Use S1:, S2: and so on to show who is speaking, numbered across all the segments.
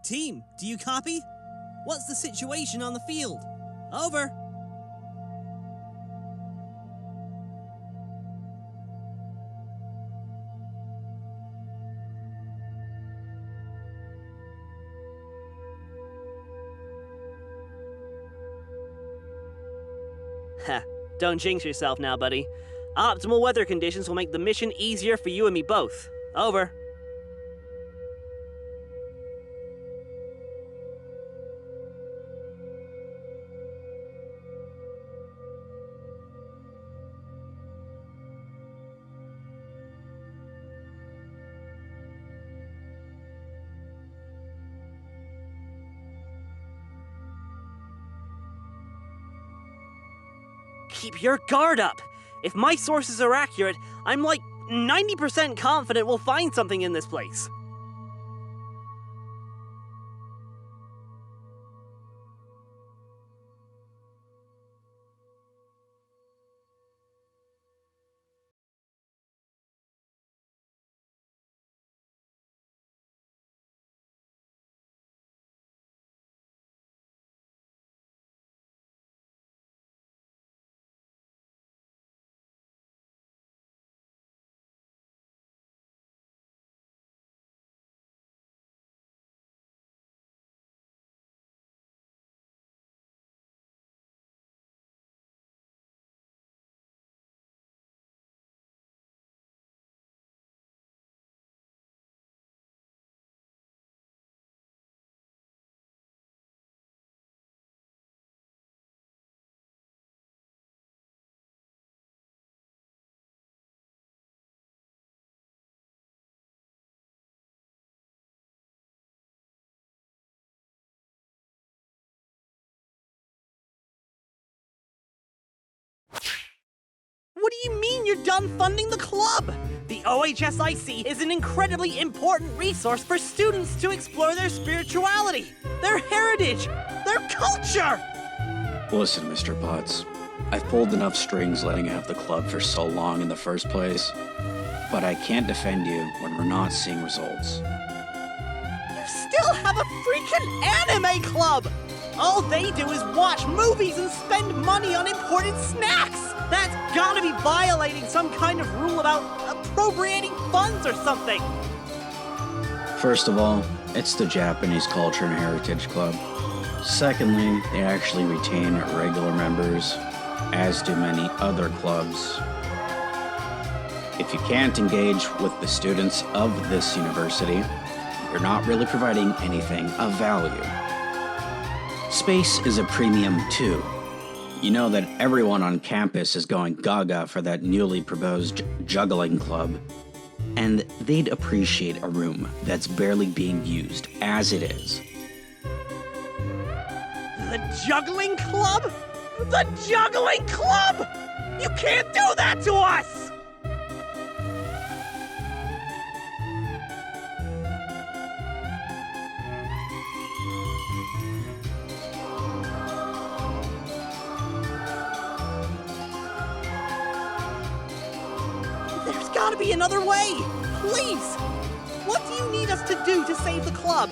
S1: Team, do you copy? What's the situation on the field? Over.
S2: Ha, don't jinx yourself now, buddy. Optimal weather conditions will make the mission easier for you and me both. Over. Keep your guard up. If my sources are accurate, I'm like 90% confident we'll find something in this place. What do you mean you're done funding the club? The OHSIC is an incredibly important resource for students to explore their spirituality, their heritage, their culture!
S3: Listen, Mr. Potts, I've pulled enough strings letting you have the club for so long in the first place, but I can't defend you when we're not seeing results.
S2: You still have a freaking anime club! All they do is watch movies and spend money on imported snacks! That's gotta be violating some kind of rule about appropriating funds or something!
S3: First of all, it's the Japanese Culture and Heritage Club. Secondly, they actually retain regular members, as do many other clubs. If you can't engage with the students of this university, you're not really providing anything of value. Space is a premium too. You know that everyone on campus is going gaga for that newly proposed juggling club, and they'd appreciate a room that's barely being used as it is.
S2: The juggling club? The juggling club! You can't do that to us! There's gotta be another way! Please! What do you need us to do to save the club?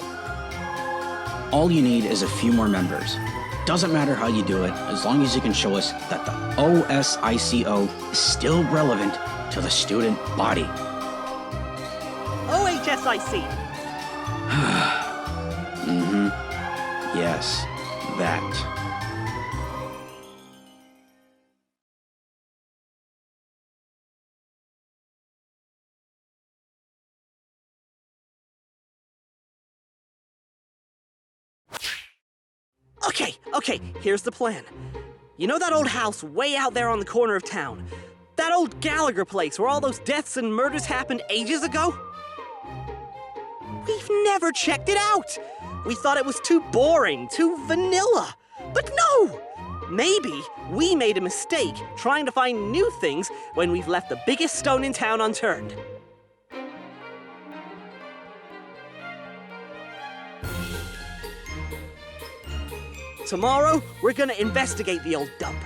S3: All you need is a few more members. Doesn't matter how you do it, as long as you can show us that the OSICO is still relevant to the student body.
S2: OHSIC.
S3: Yes, that.
S2: Okay, here's the plan. You know that old house way out there on the corner of town? That old Gallagher place where all those deaths and murders happened ages ago? We've never checked it out! We thought it was too boring, too vanilla. But no! Maybe we made a mistake trying to find new things when we've left the biggest stone in town unturned. Tomorrow, we're gonna investigate the old dump.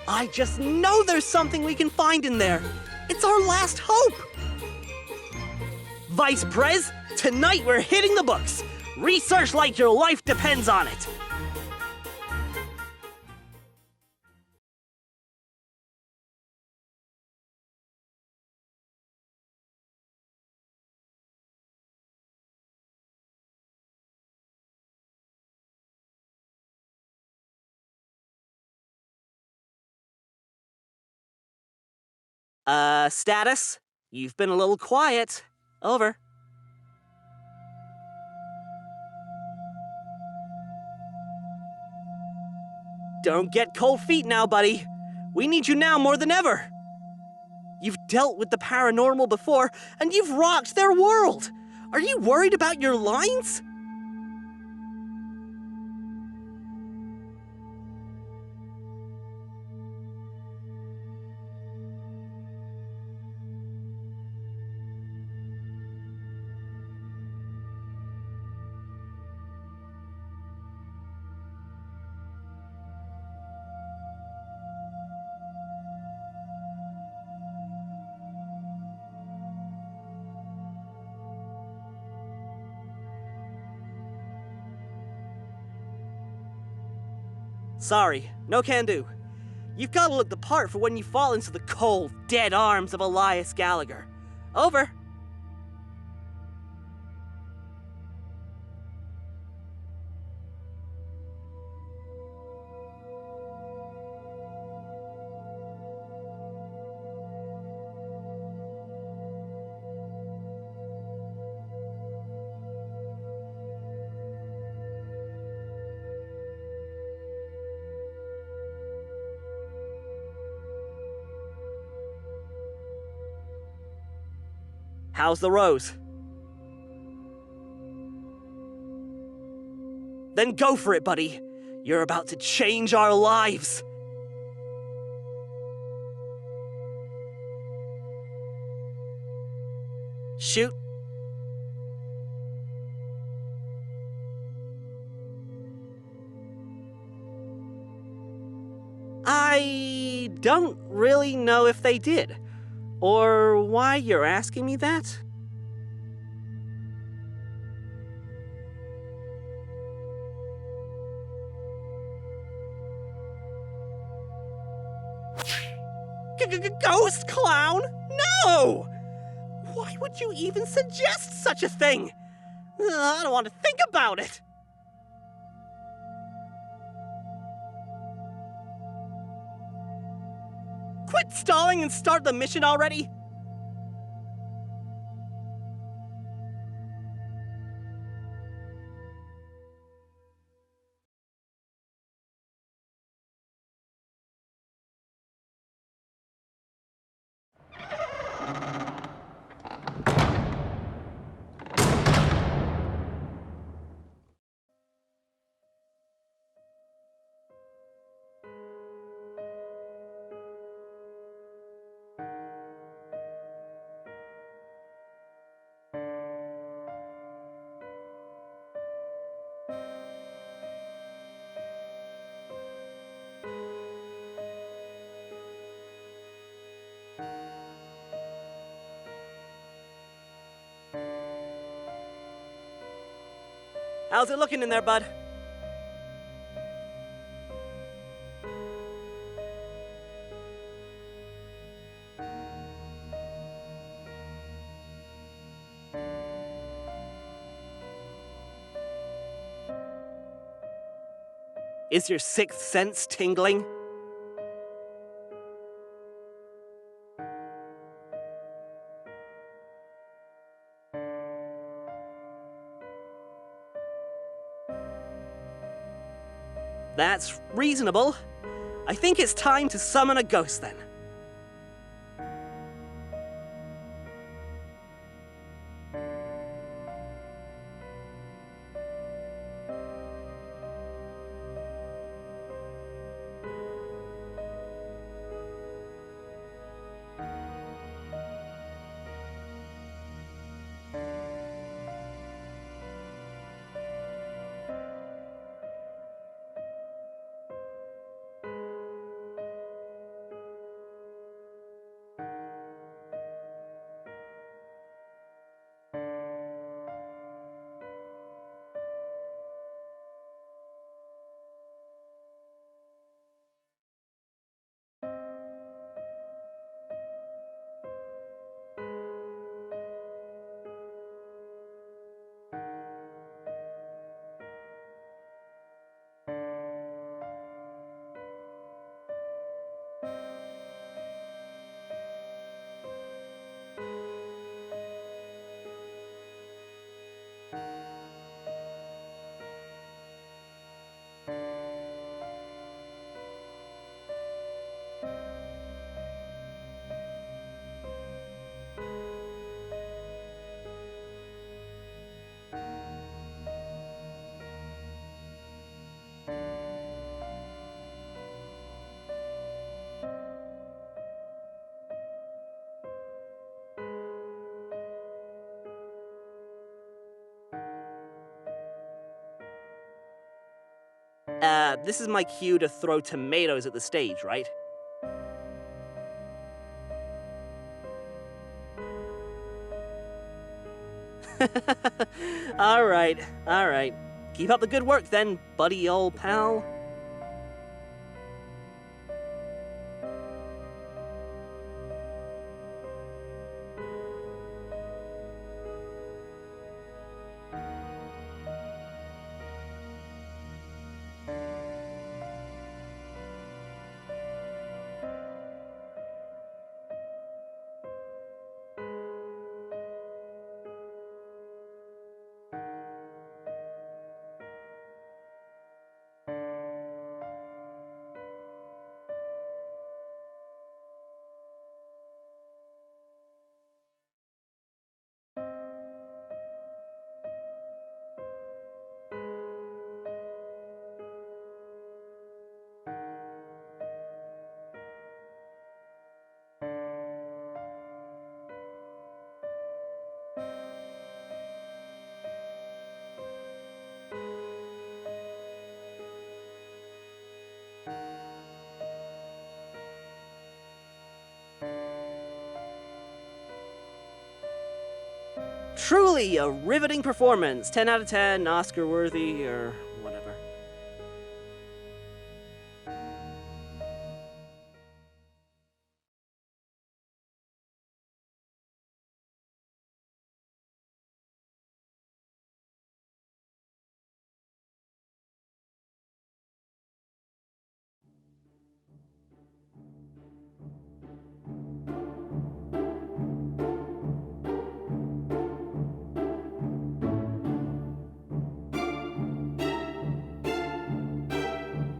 S2: I just know there's something we can find in there. It's our last hope. Vice Prez, tonight we're hitting the books. Research like your life depends on it. Status? You've been a little quiet. Over. Don't get cold feet now, buddy. We need you now more than ever. You've dealt with the paranormal before, and you've rocked their world. Are you worried about your lines? Sorry, no can do. You've got to look the part for when you fall into the cold, dead arms of Elias Gallagher. Over. How's the rose? Then go for it, buddy. You're about to change our lives. Shoot. I don't really know if they did, or why you're asking me that. Ghost clown? No! Why would you even suggest such a thing? I don't want to think about it. Quit stalling and start the mission already. How's it looking in there, bud? Is your sixth sense tingling? That's reasonable. I think it's time to summon a ghost then. This is my cue to throw tomatoes at the stage, right? All right. Keep up the good work then, buddy old pal. Truly a riveting performance. 10 out of 10, Oscar worthy, or whatever.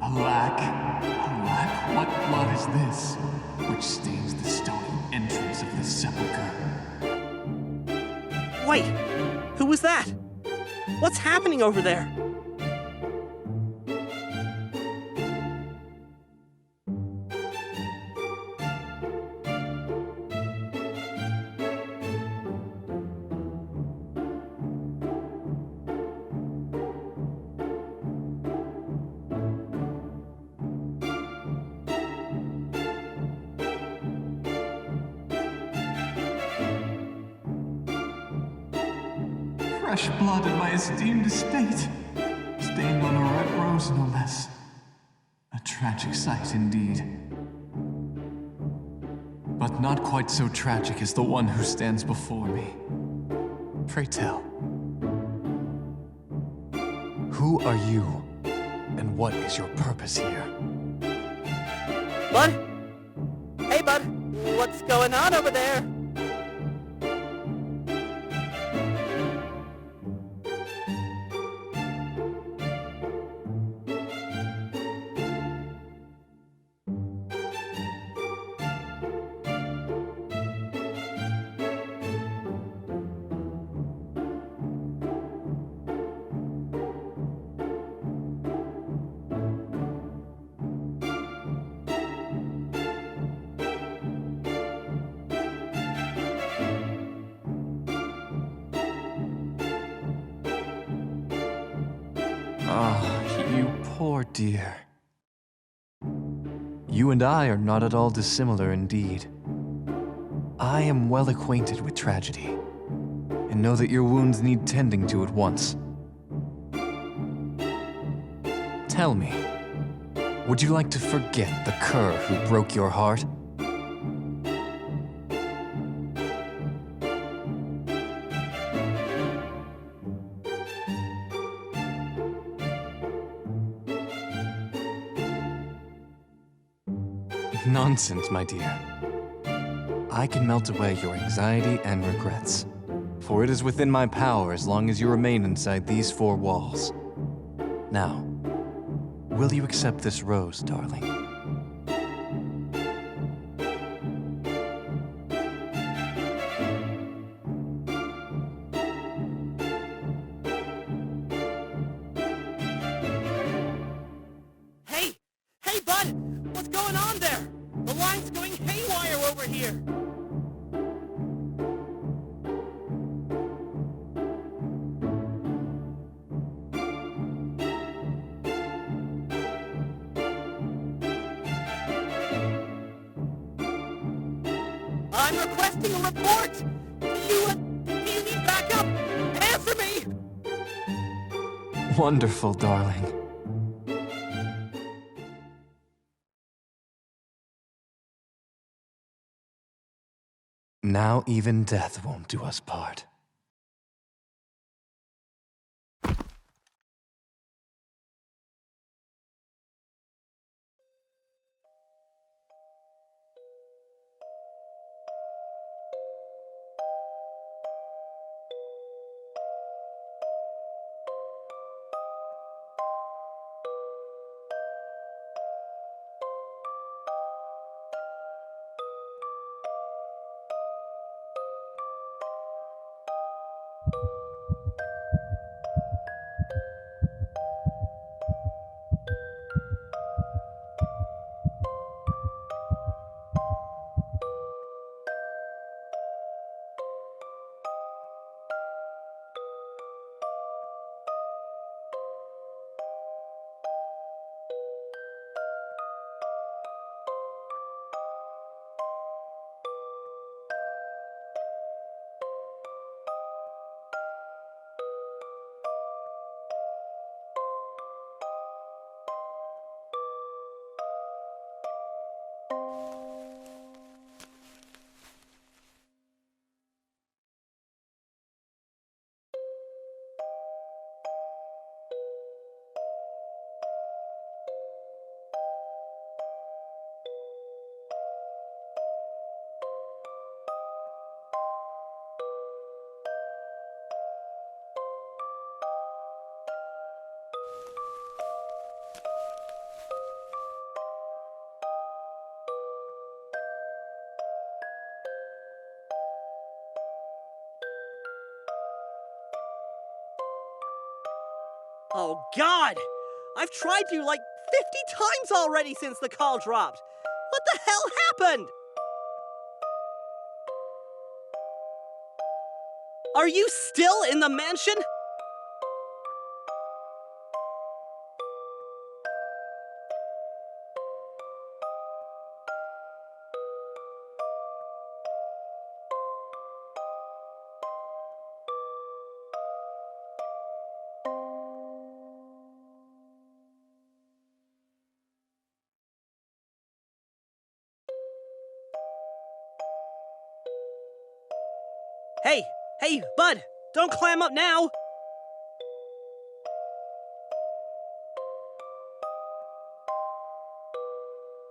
S4: Alack, what blood is this, which stains the stony entrance of this sepulchre?
S2: Wait, who was that? What's happening over there?
S4: Fresh blood in my esteemed estate, stained on a red rose no less. A tragic sight indeed. But not quite so tragic as the one who stands before me. Pray tell, who are you, and what is your purpose here?
S2: Bud? Hey, bud. What's going on over there?
S4: Ah, you poor dear. You and I are not at all dissimilar indeed. I am well acquainted with tragedy, and know that your wounds need tending to at once. Tell me, would you like to forget the cur who broke your heart? Nonsense, my dear. I can melt away your anxiety and regrets, for it is within my power as long as you remain inside these four walls. Now, will you accept this rose, darling?
S2: Hey, bud! What's going on there? The line's going haywire over here! I'm requesting a report! Do you need backup? Answer me!
S4: Wonderful, darling. Now even death won't do us part.
S2: Oh, God! I've tried you like 50 times already since the call dropped! What the hell happened? Are you still in the mansion? Hey, bud! Don't clam up now!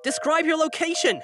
S2: Describe your location!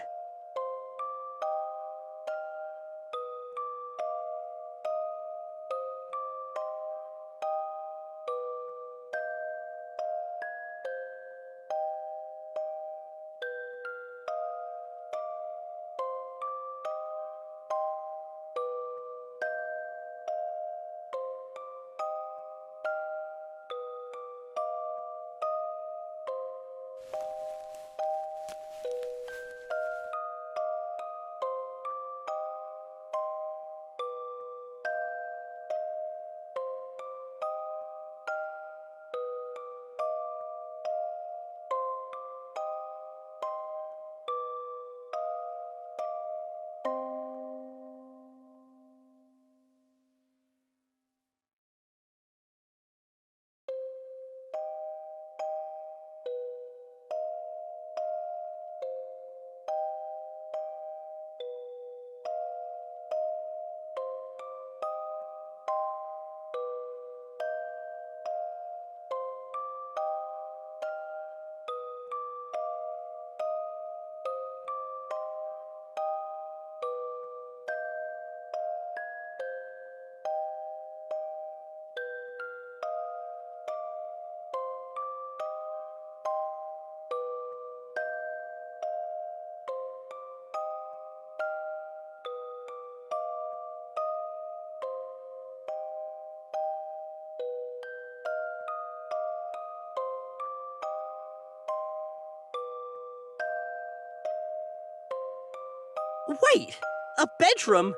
S2: Wait! A bedroom?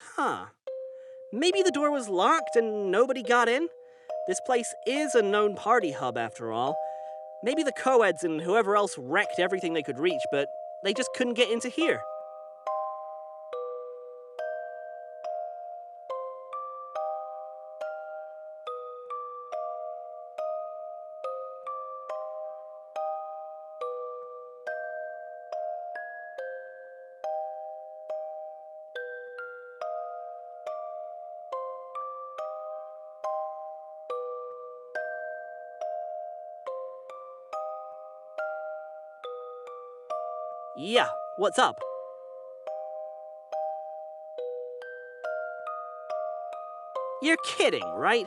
S2: Huh. Maybe the door was locked and nobody got in? This place is a known party hub after all. Maybe the co-eds and whoever else wrecked everything they could reach, but they just couldn't get into here. Yeah, what's up? You're kidding, right?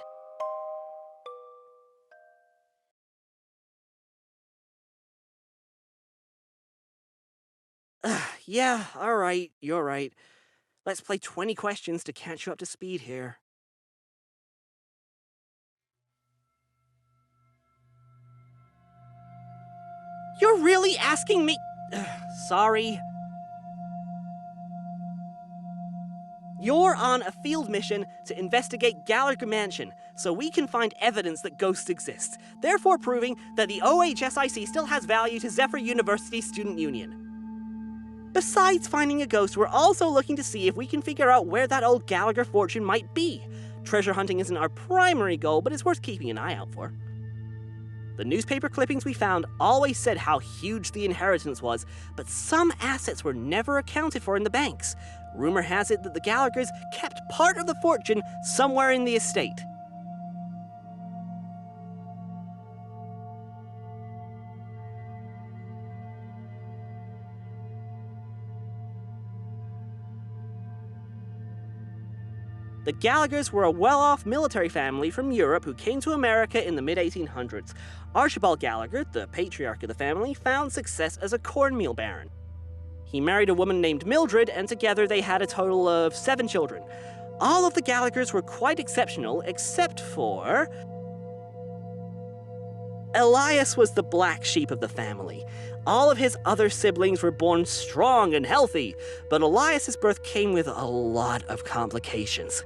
S2: Yeah, alright, you're right. Let's play 20 questions to catch you up to speed here. You're really asking me? Sorry. You're on a field mission to investigate Gallagher Mansion, so we can find evidence that ghosts exist, therefore proving that the OHSIC still has value to Zephyr University Student Union. Besides finding a ghost, we're also looking to see if we can figure out where that old Gallagher fortune might be. Treasure hunting isn't our primary goal, but it's worth keeping an eye out for. The newspaper clippings we found always said how huge the inheritance was, but some assets were never accounted for in the banks. Rumor has it that the Gallaghers kept part of the fortune somewhere in the estate. The Gallaghers were a well-off military family from Europe who came to America in the mid-1800s. Archibald Gallagher, the patriarch of the family, found success as a cornmeal baron. He married a woman named Mildred, and together they had a total of 7 children. All of the Gallaghers were quite exceptional, except for... Elias was the black sheep of the family. All of his other siblings were born strong and healthy, but Elias's birth came with a lot of complications.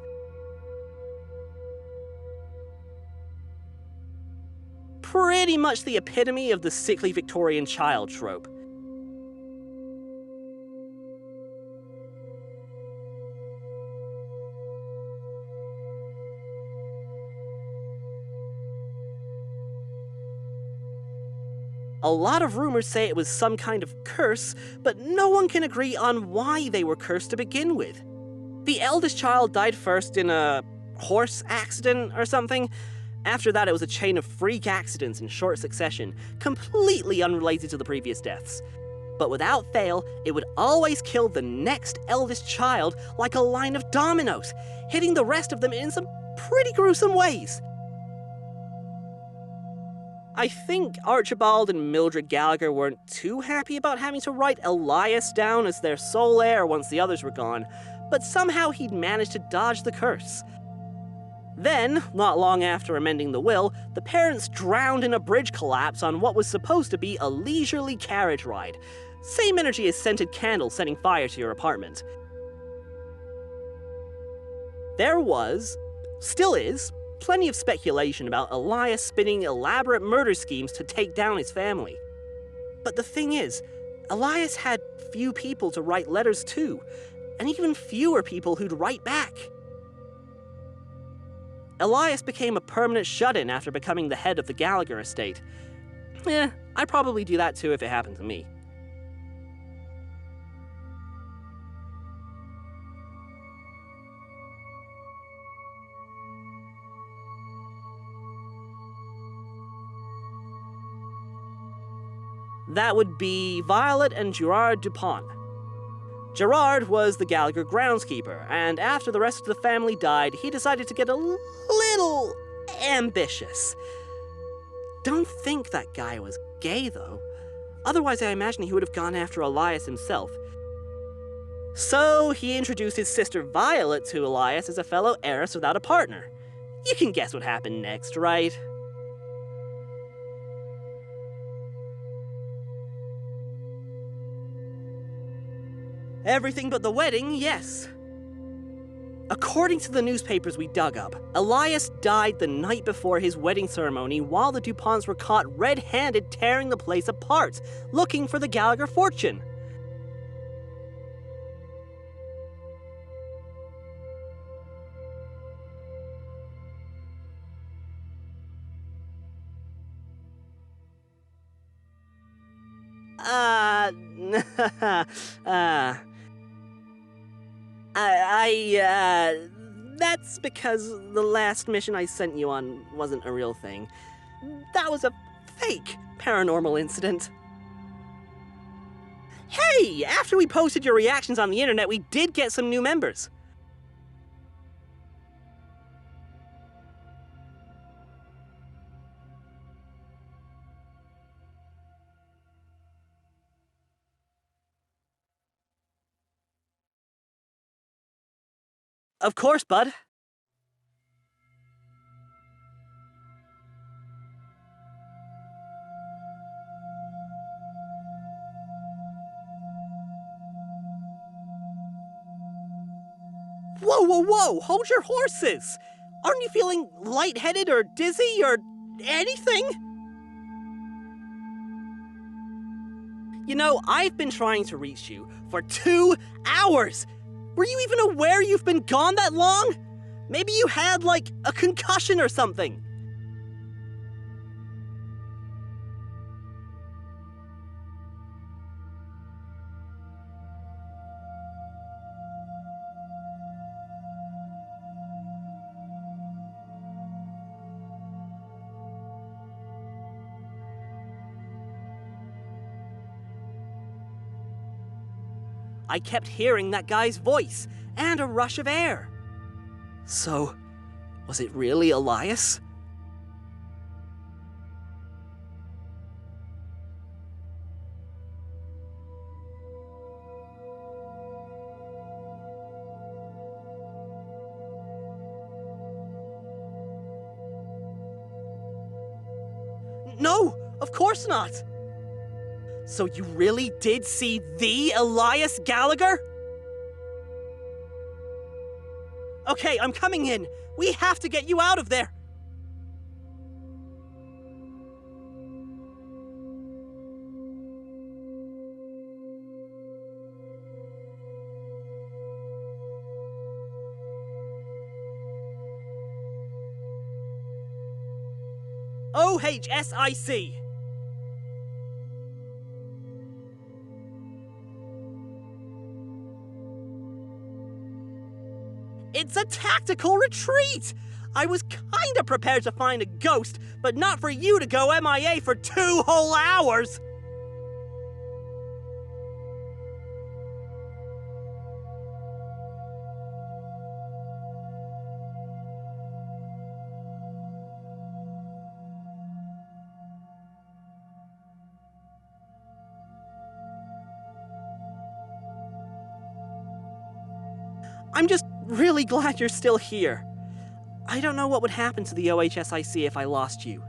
S2: Pretty much the epitome of the sickly Victorian child trope. A lot of rumors say it was some kind of curse, but no one can agree on why they were cursed to begin with. The eldest child died first in a horse accident or something. After that, it was a chain of freak accidents in short succession, completely unrelated to the previous deaths. But without fail, it would always kill the next eldest child like a line of dominoes, hitting the rest of them in some pretty gruesome ways. I think Archibald and Mildred Gallagher weren't too happy about having to write Elias down as their sole heir once the others were gone, but somehow he'd managed to dodge the curse. Then, not long after amending the will, the parents drowned in a bridge collapse on what was supposed to be a leisurely carriage ride. Same energy as scented candles setting fire to your apartment. There was, still is, plenty of speculation about Elias spinning elaborate murder schemes to take down his family. But the thing is, Elias had few people to write letters to, and even fewer people who'd write back. Elias became a permanent shut-in after becoming the head of the Gallagher estate. I'd probably do that too if it happened to me. That would be Violet and Gerard Dupont. Gerard was the Gallagher groundskeeper, and after the rest of the family died, he decided to get a little ambitious. Don't think that guy was gay, though. Otherwise, I imagine he would have gone after Elias himself. So he introduced his sister Violet to Elias as a fellow heiress without a partner. You can guess what happened next, right? Everything but the wedding, yes. According to the newspapers we dug up, Elias died the night before his wedding ceremony while the DuPonts were caught red-handed tearing the place apart, looking for the Gallagher fortune. That's because the last mission I sent you on wasn't a real thing. That was a fake paranormal incident. Hey, after we posted your reactions on the internet, we did get some new members. Of course, bud. Whoa, whoa, whoa! Hold your horses! Aren't you feeling lightheaded or dizzy or anything? You know, I've been trying to reach you for 2 hours! Were you even aware you've been gone that long? Maybe you had, like, a concussion or something. I kept hearing that guy's voice and a rush of air. So, was it really Elias? No, of course not. So you really did see the Elias Gallagher? Okay, I'm coming in. We have to get you out of there. OHSIC. It's a tactical retreat! I was kinda prepared to find a ghost, but not for you to go MIA for 2 whole hours! I'm just really glad you're still here. I don't know what would happen to the OHSIC if I lost you.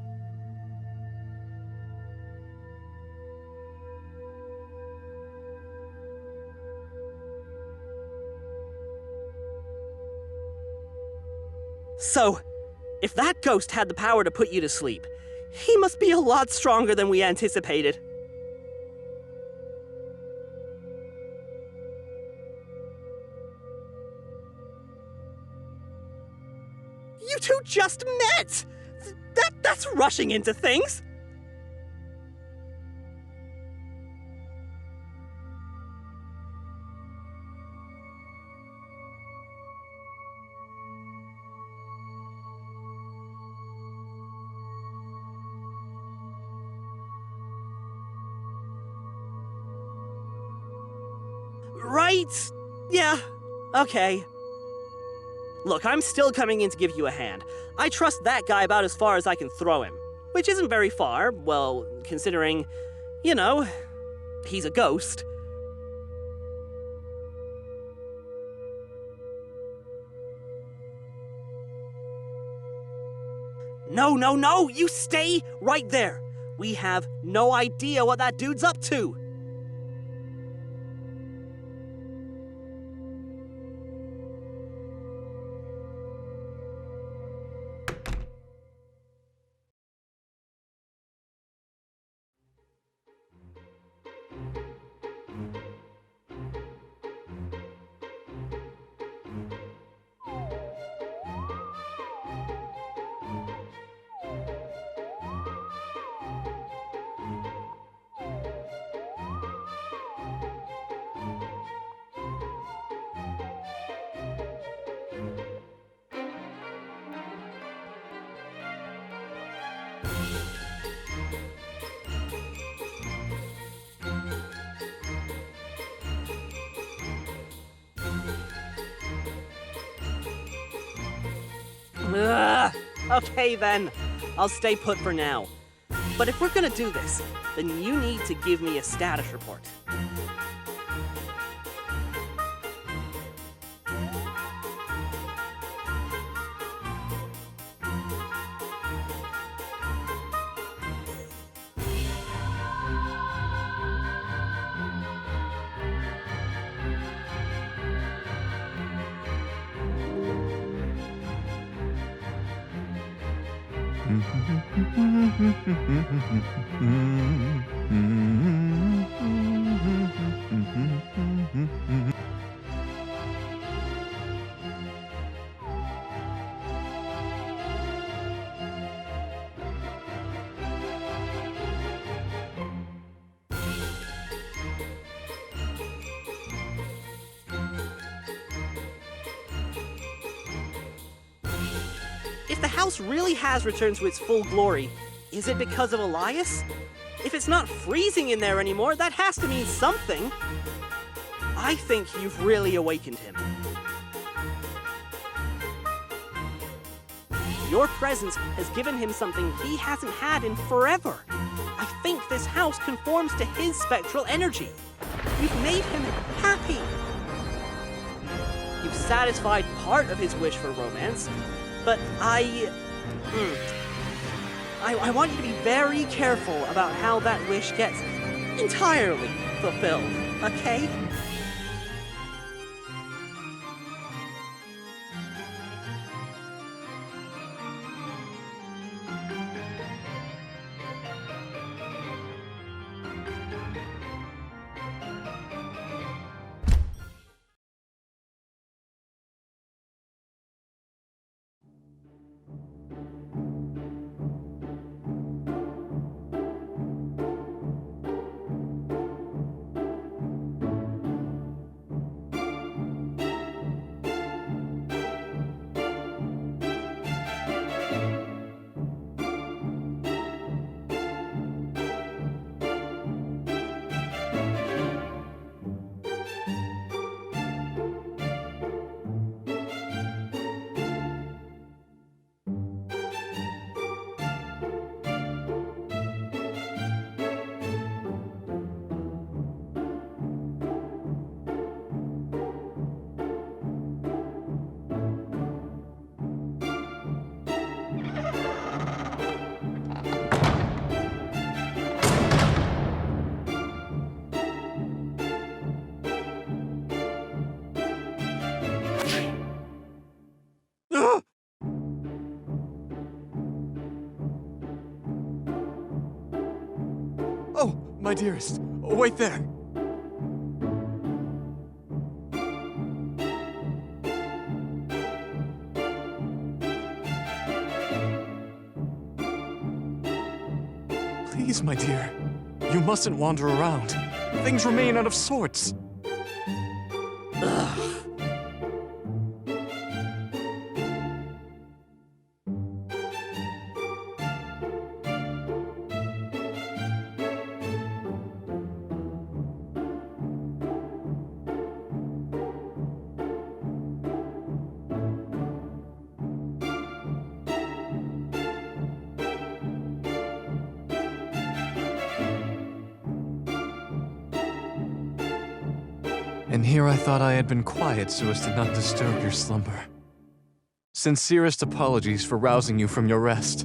S2: So, if that ghost had the power to put you to sleep, he must be a lot stronger than we anticipated. You two just met! That's rushing into things! Right? Yeah, okay. Look, I'm still coming in to give you a hand. I trust that guy about as far as I can throw him. Which isn't very far, well, considering, you know, he's a ghost. No, you stay right there. We have no idea what that dude's up to. Ugh. Okay then, I'll stay put for now. But if we're gonna do this, then you need to give me a status report. If the house really has returned to its full glory, is it because of Elias? If it's not freezing in there anymore, that has to mean something. I think you've really awakened him. Your presence has given him something he hasn't had in forever. I think this house conforms to his spectral energy. You've made him happy. You've satisfied part of his wish for romance, but I want you to be very careful about how that wish gets entirely fulfilled, okay?
S4: Oh, my dearest, wait there. Please, my dear, you mustn't wander around. Things remain out of sorts. And here I thought I had been quiet so as to not disturb your slumber. Sincerest apologies for rousing you from your rest.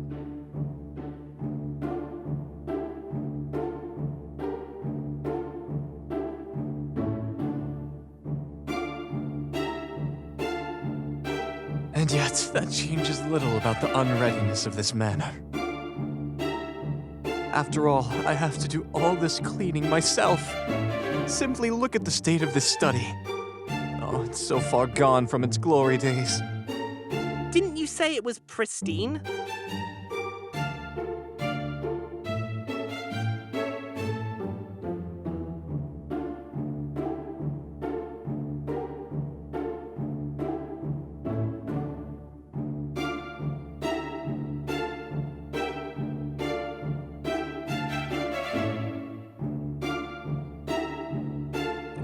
S4: And yet, that changes little about the unreadiness of this manor. After all, I have to do all this cleaning myself. Simply look at the state of this study. Oh, it's so far gone from its glory days.
S2: Didn't you say it was pristine?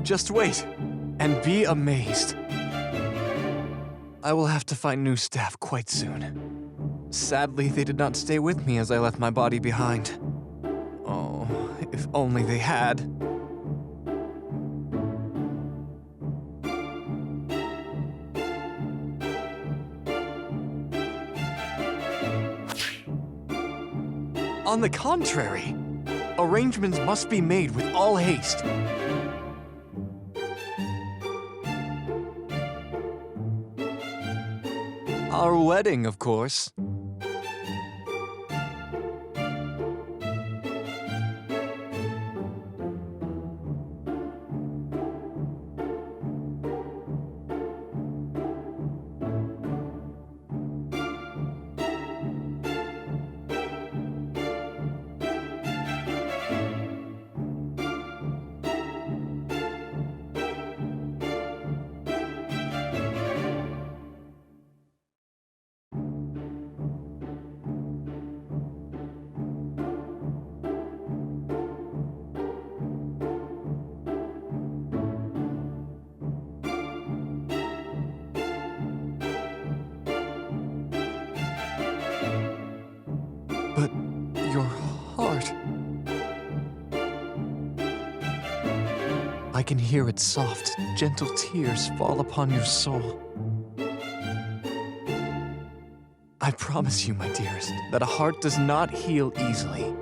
S4: Just wait, and be amazed. I will have to find new staff quite soon. Sadly, they did not stay with me as I left my body behind. Oh, if only they had. On the contrary, arrangements must be made with all haste. Our wedding, of course. But your heart... I can hear its soft, gentle tears fall upon your soul. I promise you, my dearest, that a heart does not heal easily.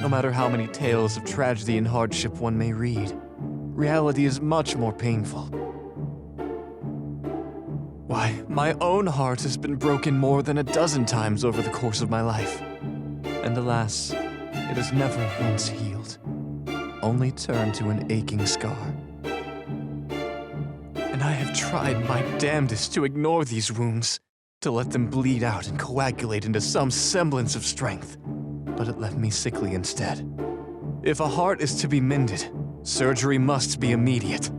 S4: No matter how many tales of tragedy and hardship one may read, reality is much more painful. Why, my own heart has been broken more than a dozen times over the course of my life. And alas, it has never once healed, only turned to an aching scar. And I have tried my damnedest to ignore these wounds, to let them bleed out and coagulate into some semblance of strength, but it left me sickly instead. If a heart is to be mended, surgery must be immediate.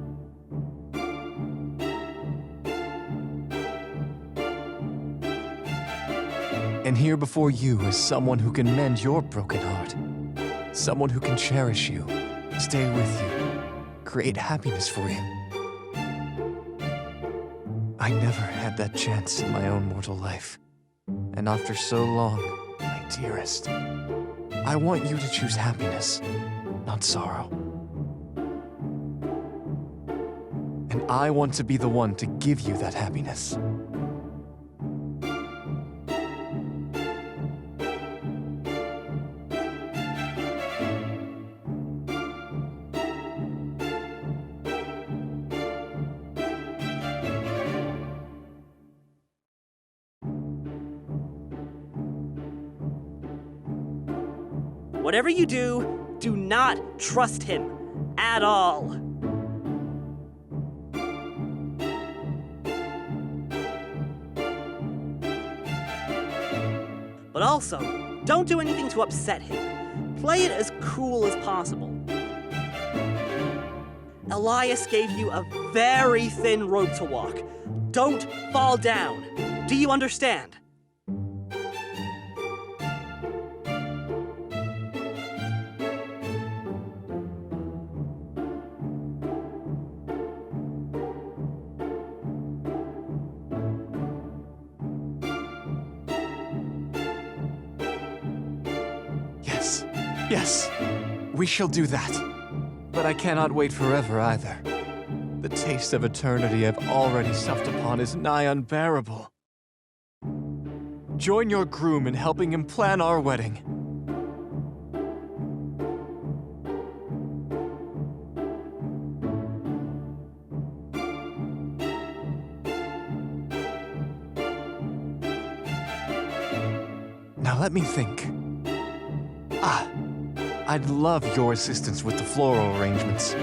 S4: And here before you is someone who can mend your broken heart. Someone who can cherish you, stay with you, create happiness for you. I never had that chance in my own mortal life. And after so long, my dearest, I want you to choose happiness, not sorrow. And I want to be the one to give you that happiness.
S2: Whatever you do, do not trust him at all. But also, don't do anything to upset him. Play it as cool as possible. Elias gave you a very thin road to walk. Don't fall down. Do you understand?
S4: Yes, we shall do that. But I cannot wait forever either. The taste of eternity I've already supped upon is nigh unbearable. Join your groom in helping him plan our wedding. Now let me think. I'd love your assistance with the floral arrangements.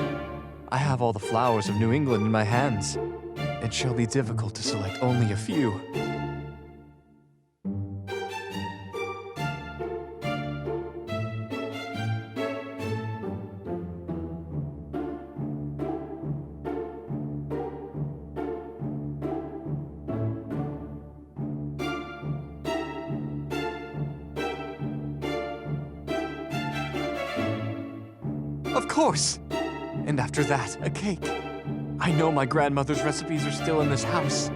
S4: I have all the flowers of New England in my hands. It shall be difficult to select only a few. Of course! And after that, a cake. I know my grandmother's recipes are still in this house,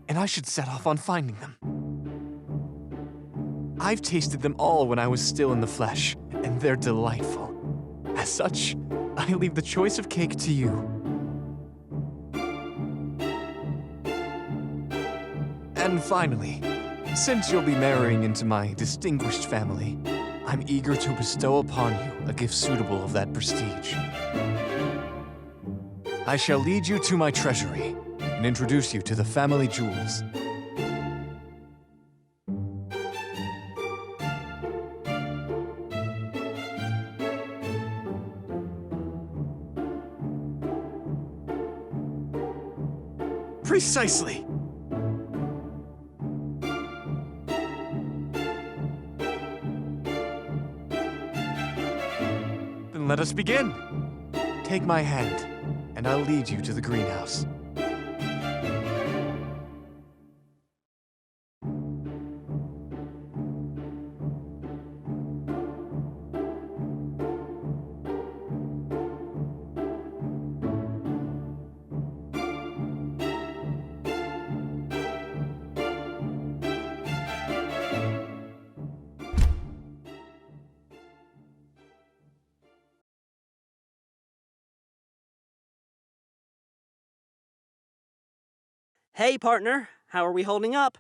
S4: and I should set off on finding them. I've tasted them all when I was still in the flesh, and they're delightful. As such, I leave the choice of cake to you. And finally, since you'll be marrying into my distinguished family, I'm eager to bestow upon you a gift suitable of that prestige. I shall lead you to my treasury and introduce you to the family jewels. Precisely. Then let us begin. Take my hand, and I'll lead you to the greenhouse.
S2: Hey, partner, how are we holding up?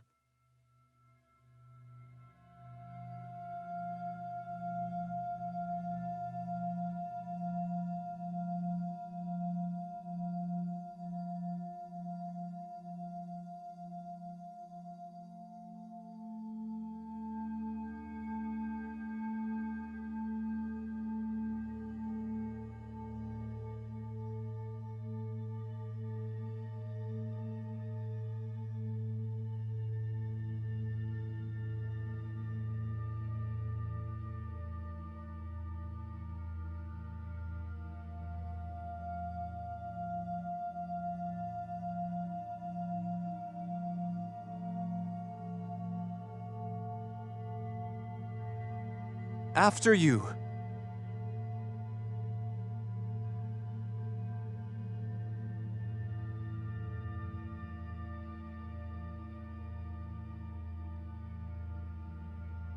S4: After you.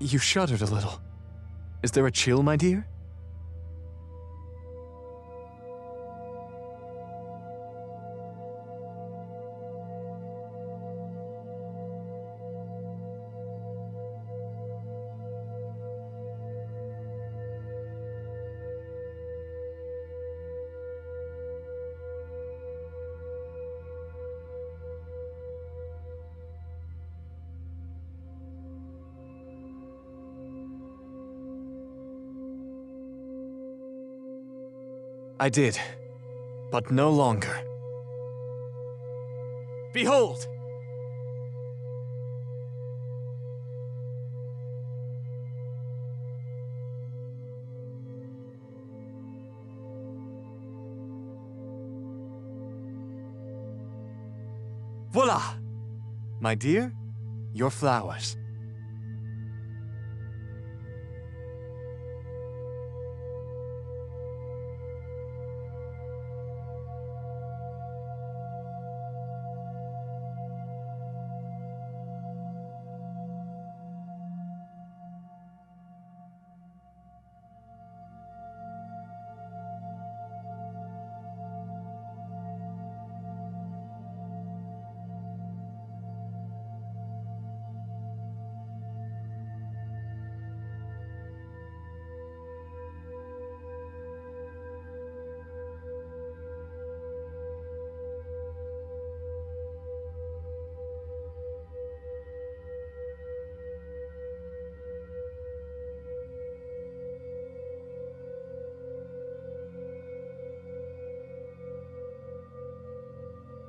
S4: You shuddered a little. Is there a chill, my dear? I did, but no longer. Behold! Voila! My dear, your flowers.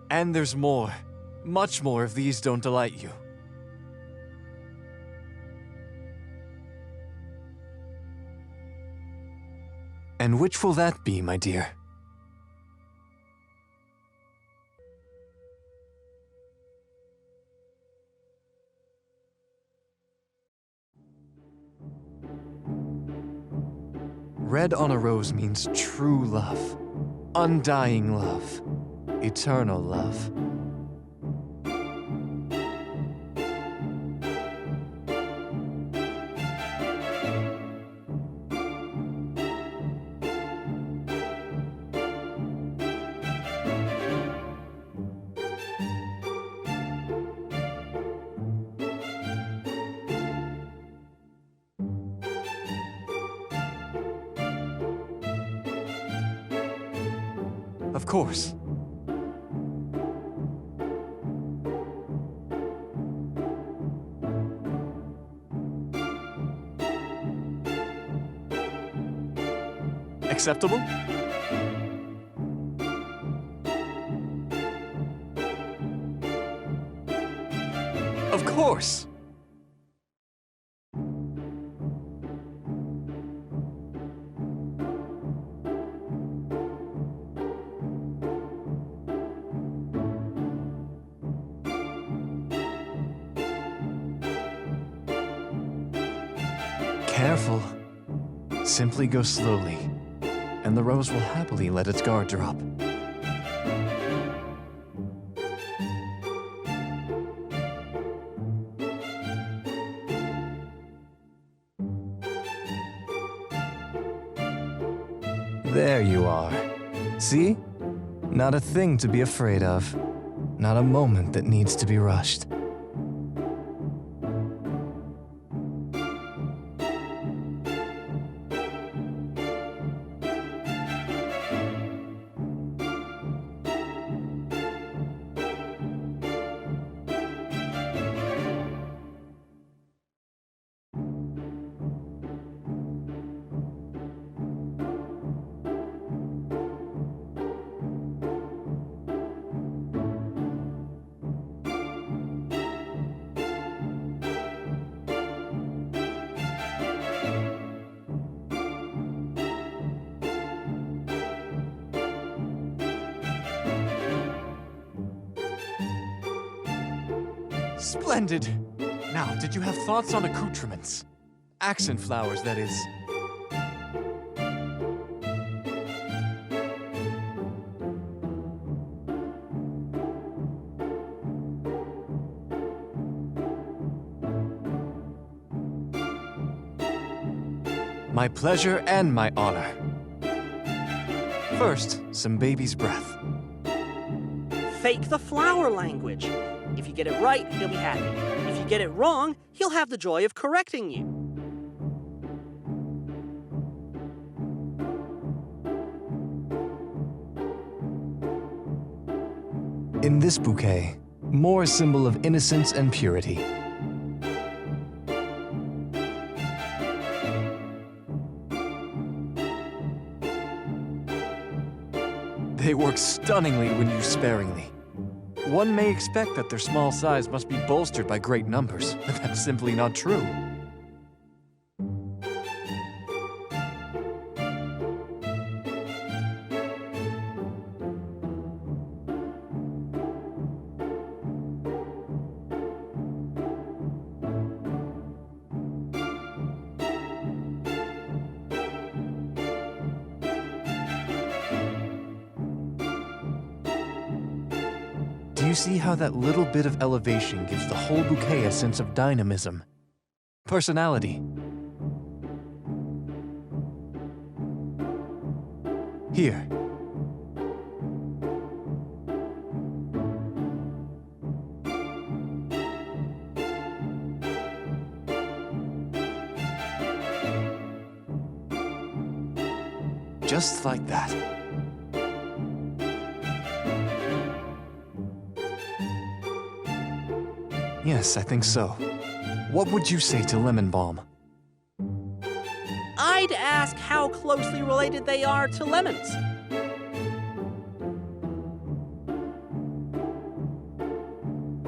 S4: And there's more, much more if these don't delight you. And which will that be, my dear? Red on a rose means true love. undying love, eternal love. Of course. Acceptable? Of course. Careful. Simply go slowly, and the rose will happily let its guard drop. There you are. See? Not a thing to be afraid of. Not a moment that needs to be rushed. Splendid! Now, did you have thoughts on accoutrements? Accent flowers, that is. My pleasure and my honor. First, some baby's breath.
S2: Fake the flower language. If you get it right, he'll be happy. If you get it wrong, he'll have the joy of correcting you.
S4: In this bouquet, more a symbol of innocence and purity. They work stunningly when used sparingly. One may expect that their small size must be bolstered by great numbers, but that's simply not true. Do you see how that little bit of elevation gives the whole bouquet a sense of dynamism, personality? Here. Just like that. Yes, I think so. What would you say to lemon balm?
S2: I'd ask how closely related they are to lemons.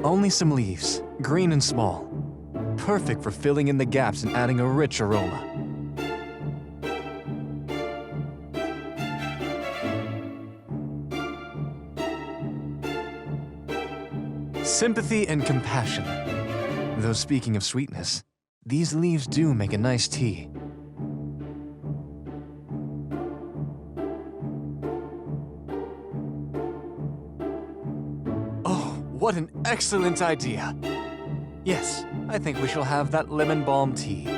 S4: Only some leaves, green and small. Perfect for filling in the gaps and adding a rich aroma. Sympathy and compassion. Though speaking of sweetness, these leaves do make a nice tea. What an excellent idea. Yes, I think we shall have that lemon balm tea.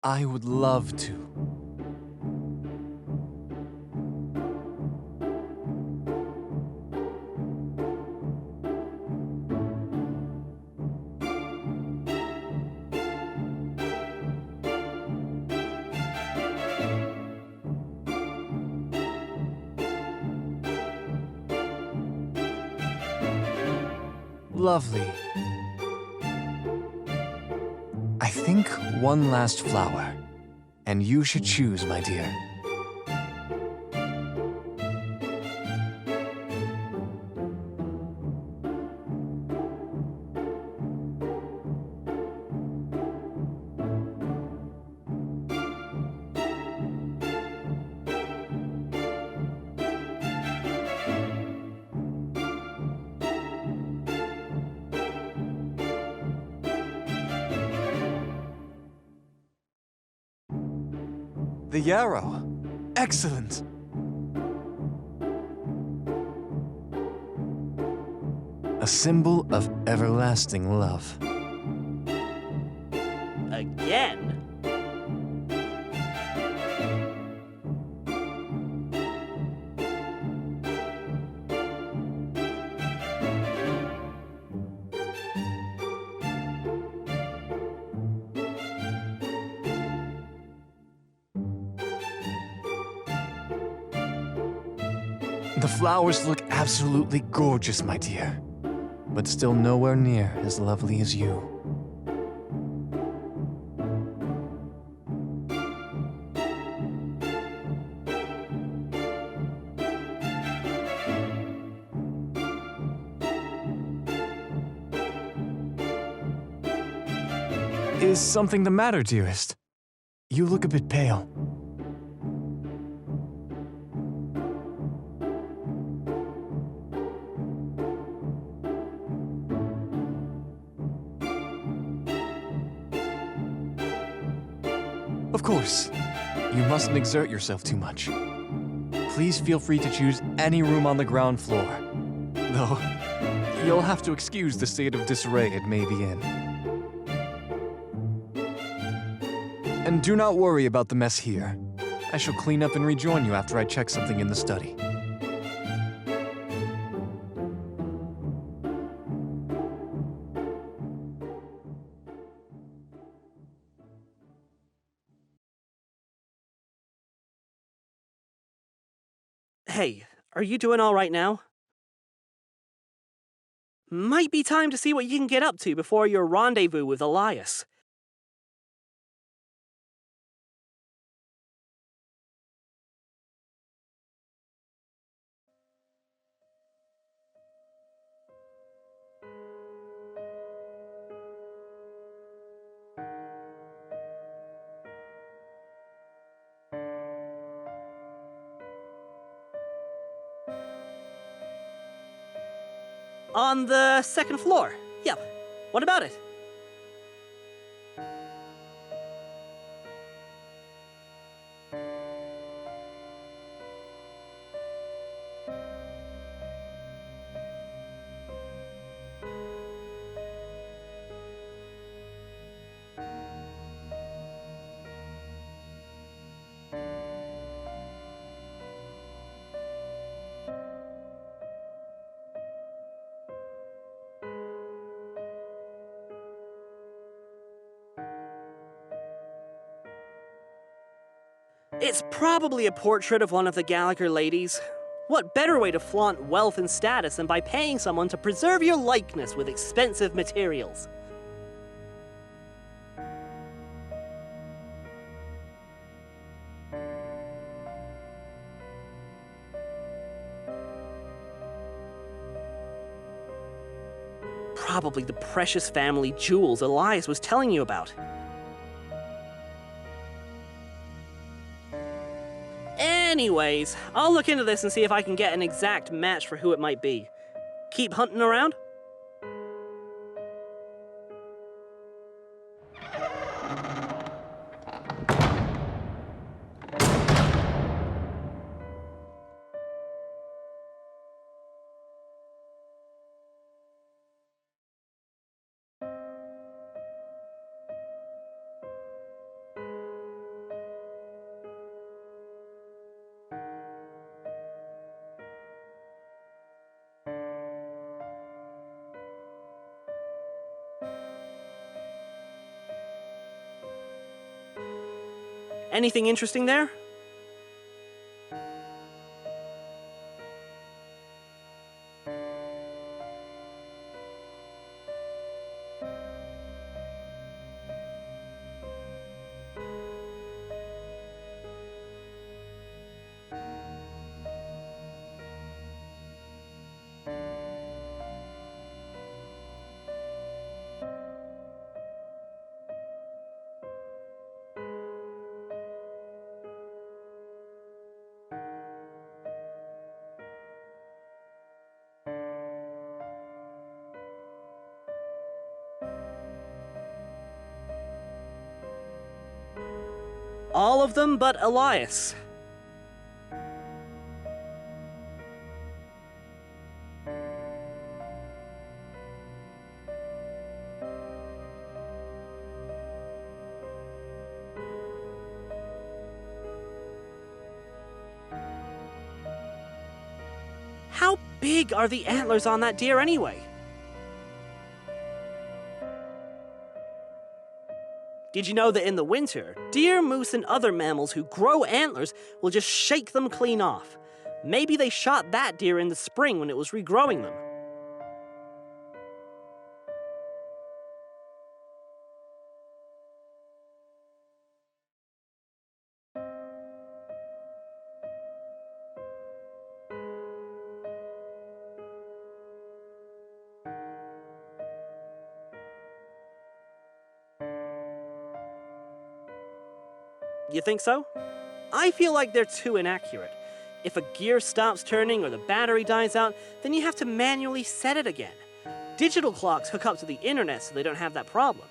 S4: I would love to. Lovely. I think one last flower, and you should choose, my dear. The yarrow. Excellent. A symbol of everlasting love.
S2: Again?
S4: The flowers look absolutely gorgeous, my dear, but still nowhere near as lovely as you. Is something the matter, dearest? You look a bit pale. Of course, you mustn't exert yourself too much. Please feel free to choose any room on the ground floor. Though, you'll have to excuse the state of disarray it may be in. And do not worry about the mess here. I shall clean up and rejoin you after I check something in the study.
S2: Hey, are you doing all right now? Might be time to see what you can get up to before your rendezvous with Elias. On the second floor. Yep. What about it? It's probably a portrait of one of the Gallagher ladies. What better way to flaunt wealth and status than by paying someone to preserve your likeness with expensive materials? Probably the precious family jewels Elias was telling you about. Anyways, I'll look into this and see if I can get an exact match for who it might be. Keep hunting around? Anything interesting there? All of them but Elias. How big are the antlers on that deer anyway? Did you know that in the winter, deer, moose, and other mammals who grow antlers will just shake them clean off? Maybe they shot that deer in the spring when it was regrowing them. You think so? I feel like they're too inaccurate. If a gear stops turning or the battery dies out, then you have to manually set it again. Digital clocks hook up to the internet so they don't have that problem.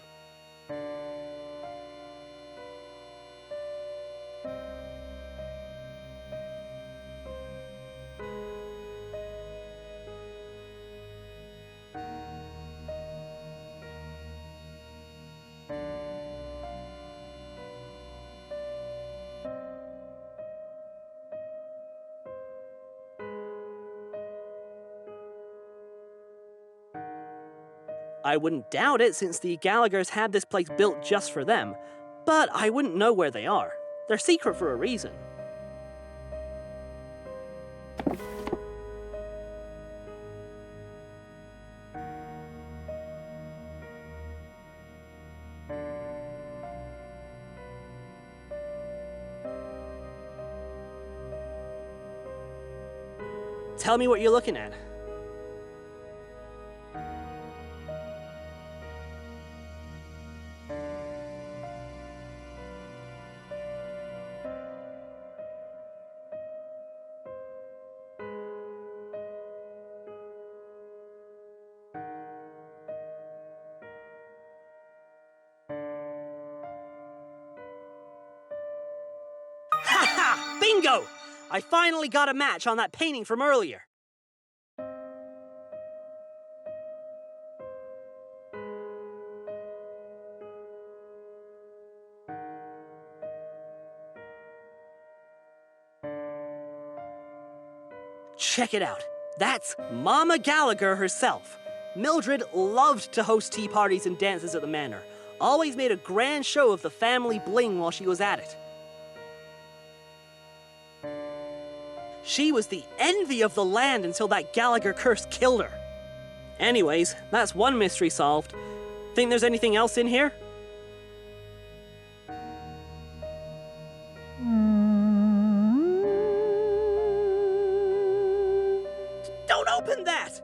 S2: I wouldn't doubt it since the Gallaghers had this place built just for them, but I wouldn't know where they are. They're secret for a reason. Tell me what you're looking at. Ha! Bingo! I finally got a match on that painting from earlier. Check it out. That's Mama Gallagher herself. Mildred loved to host tea parties and dances at the manor. Always made a grand show of the family bling while she was at it. She was the envy of the land until that Gallagher curse killed her. Anyways, that's one mystery solved. Think there's anything else in here? Don't open that!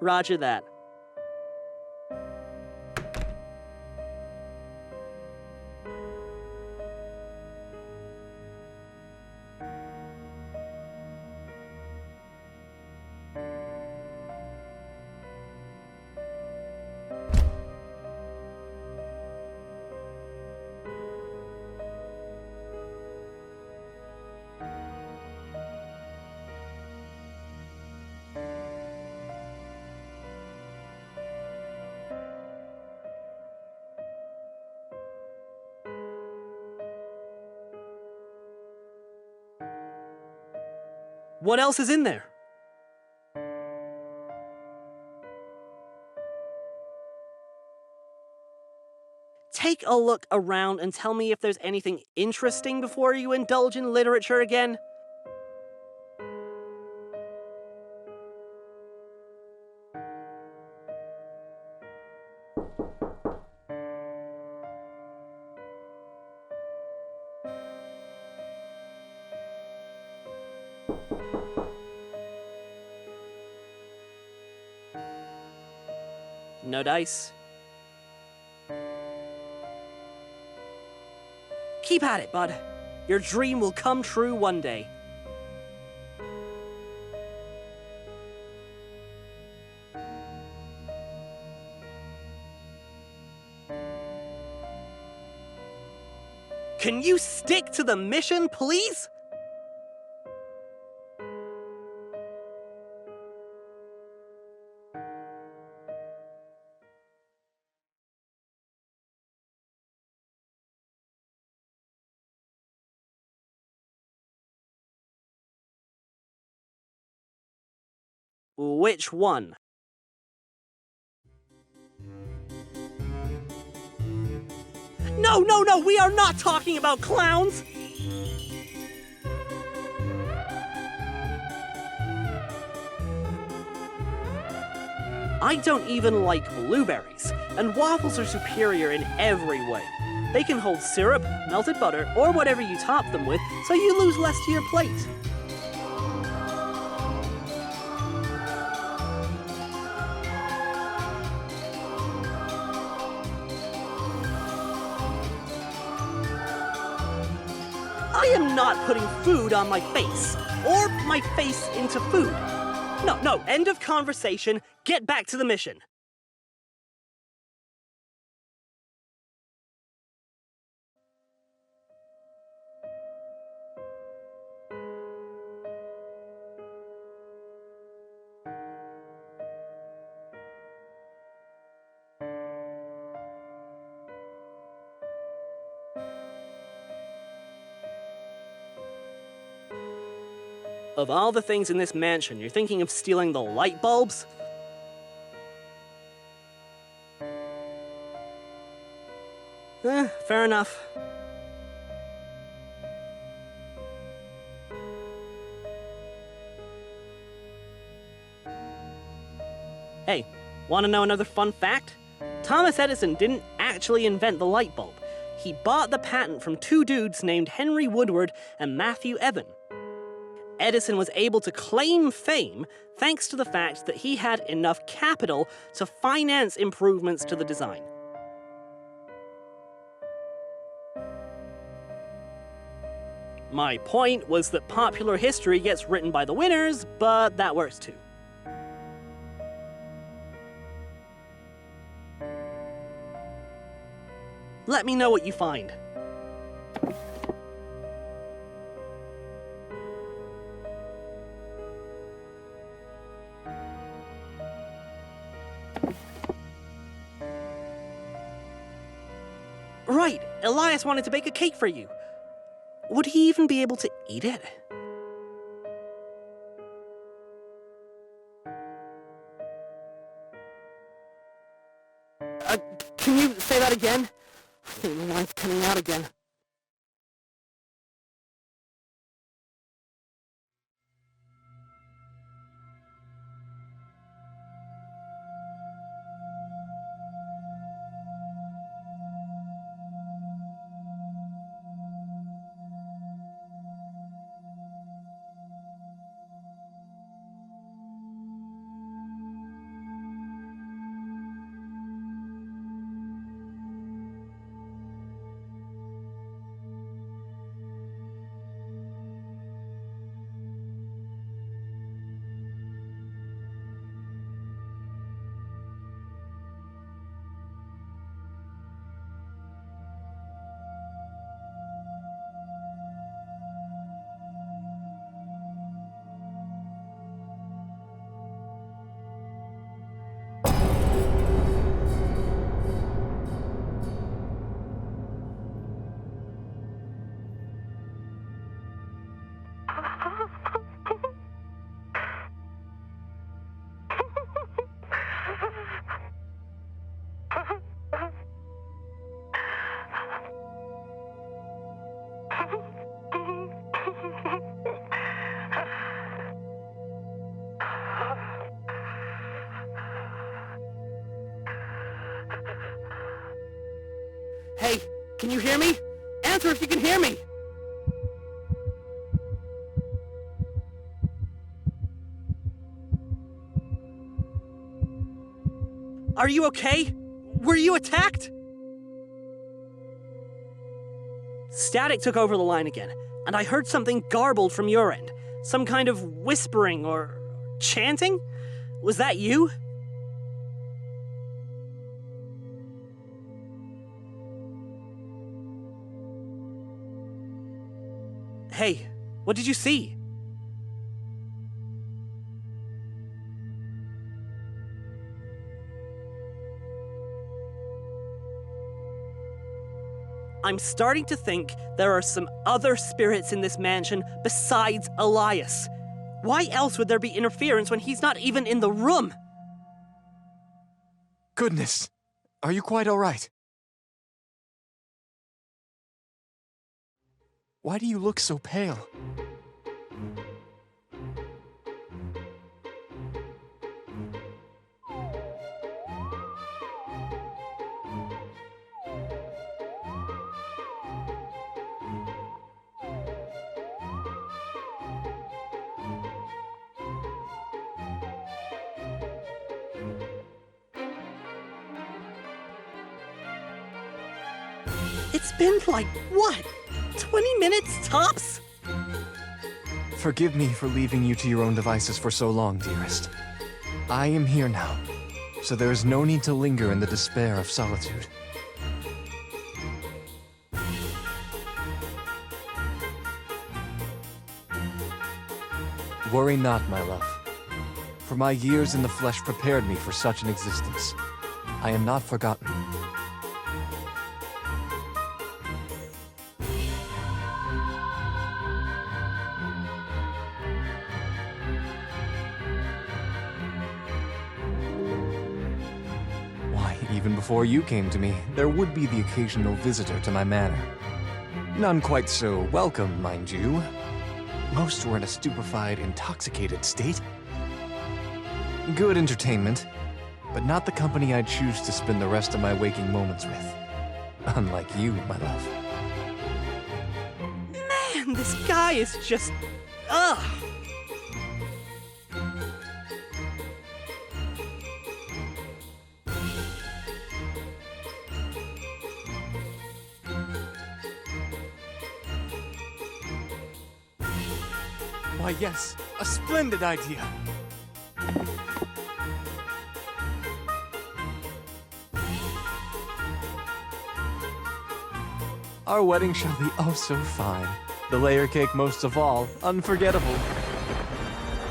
S2: Roger that. What else is in there? Take a look around and tell me if there's anything interesting before you indulge in literature again. No dice. Keep at it, bud. Your dream will come true one day. Can you stick to the mission, please? Which one? No, we are not talking about clowns! I don't even like blueberries, and waffles are superior in every way. They can hold syrup, melted butter, or whatever you top them with, so you lose less to your plate. I am not putting food on my face, or my face into food. No, end of conversation. Get back to the mission. Of all the things in this mansion, you're thinking of stealing the light bulbs? Fair enough. Hey, want to know another fun fact? Thomas Edison didn't actually invent the light bulb. He bought the patent from two dudes named Henry Woodward and Matthew Evan. Edison was able to claim fame thanks to the fact that he had enough capital to finance improvements to the design. My point was that popular history gets written by the winners, but that works too. Let me know what you find. Right, Elias wanted to bake a cake for you. Would he even be able to eat it? Can you say that again? I think the line's coming out again. Hey, can you hear me? Answer if you can hear me! Are you okay? Were you attacked? Static took over the line again, and I heard something garbled from your end. Some kind of whispering or chanting? Was that you? Hey, what did you see? I'm starting to think there are some other spirits in this mansion besides Elias. Why else would there be interference when he's not even in the room?
S4: Goodness, are you quite all right? Why do you look so pale?
S2: It's been like, what? 20 minutes tops?
S4: Forgive me for leaving you to your own devices for so long, dearest. I am here now, so there is no need to linger in the despair of solitude. Worry not, my love, for my years in the flesh prepared me for such an existence. I am not forgotten. Even before you came to me, there would be the occasional visitor to my manor. None quite so welcome, mind you. Most were in a stupefied, intoxicated state. Good entertainment, but not the company I'd choose to spend the rest of my waking moments with. Unlike you, my love.
S2: Man, this guy is just... ugh!
S4: Why, yes, a splendid idea. Our wedding shall be oh so fine. The layer cake most of all, unforgettable.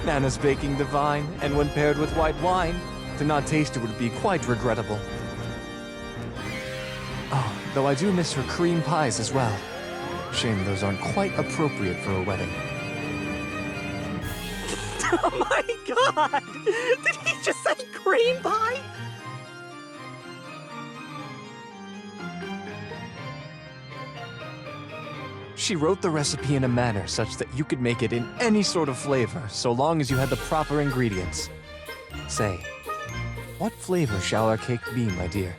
S4: Nana's baking divine, and when paired with white wine, to not taste it would be quite regrettable. Oh, though I do miss her cream pies as well. Shame those aren't quite appropriate for a wedding.
S2: Oh my god! Did he just say cream pie?
S4: she wrote the recipe in a manner such that you could make it in any sort of flavor, so long as you had the proper ingredients. Say, what flavor shall our cake be, my dear?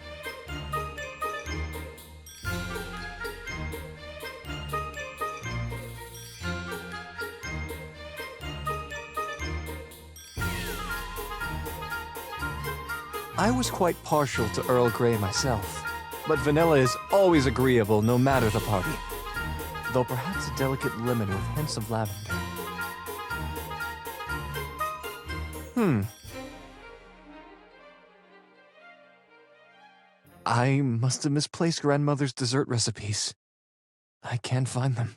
S4: I was quite partial to Earl Grey myself, but vanilla is always agreeable no matter the party. Though perhaps a delicate lemon with hints of lavender. I must have misplaced grandmother's dessert recipes. I can't find them.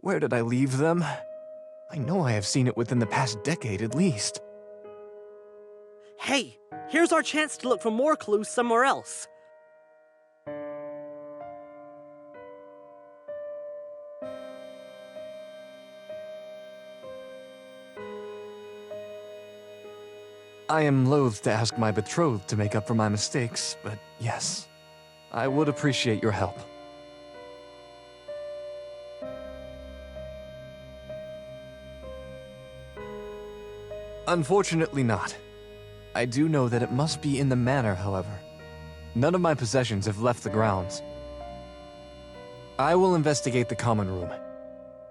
S4: Where did I leave them? I know I have seen it within the past decade at least.
S2: Hey, here's our chance to look for more clues somewhere else.
S4: I am loath to ask my betrothed to make up for my mistakes, but yes, I would appreciate your help. Unfortunately not. I do know that it must be in the manor, however. None of my possessions have left the grounds. I will investigate the common room.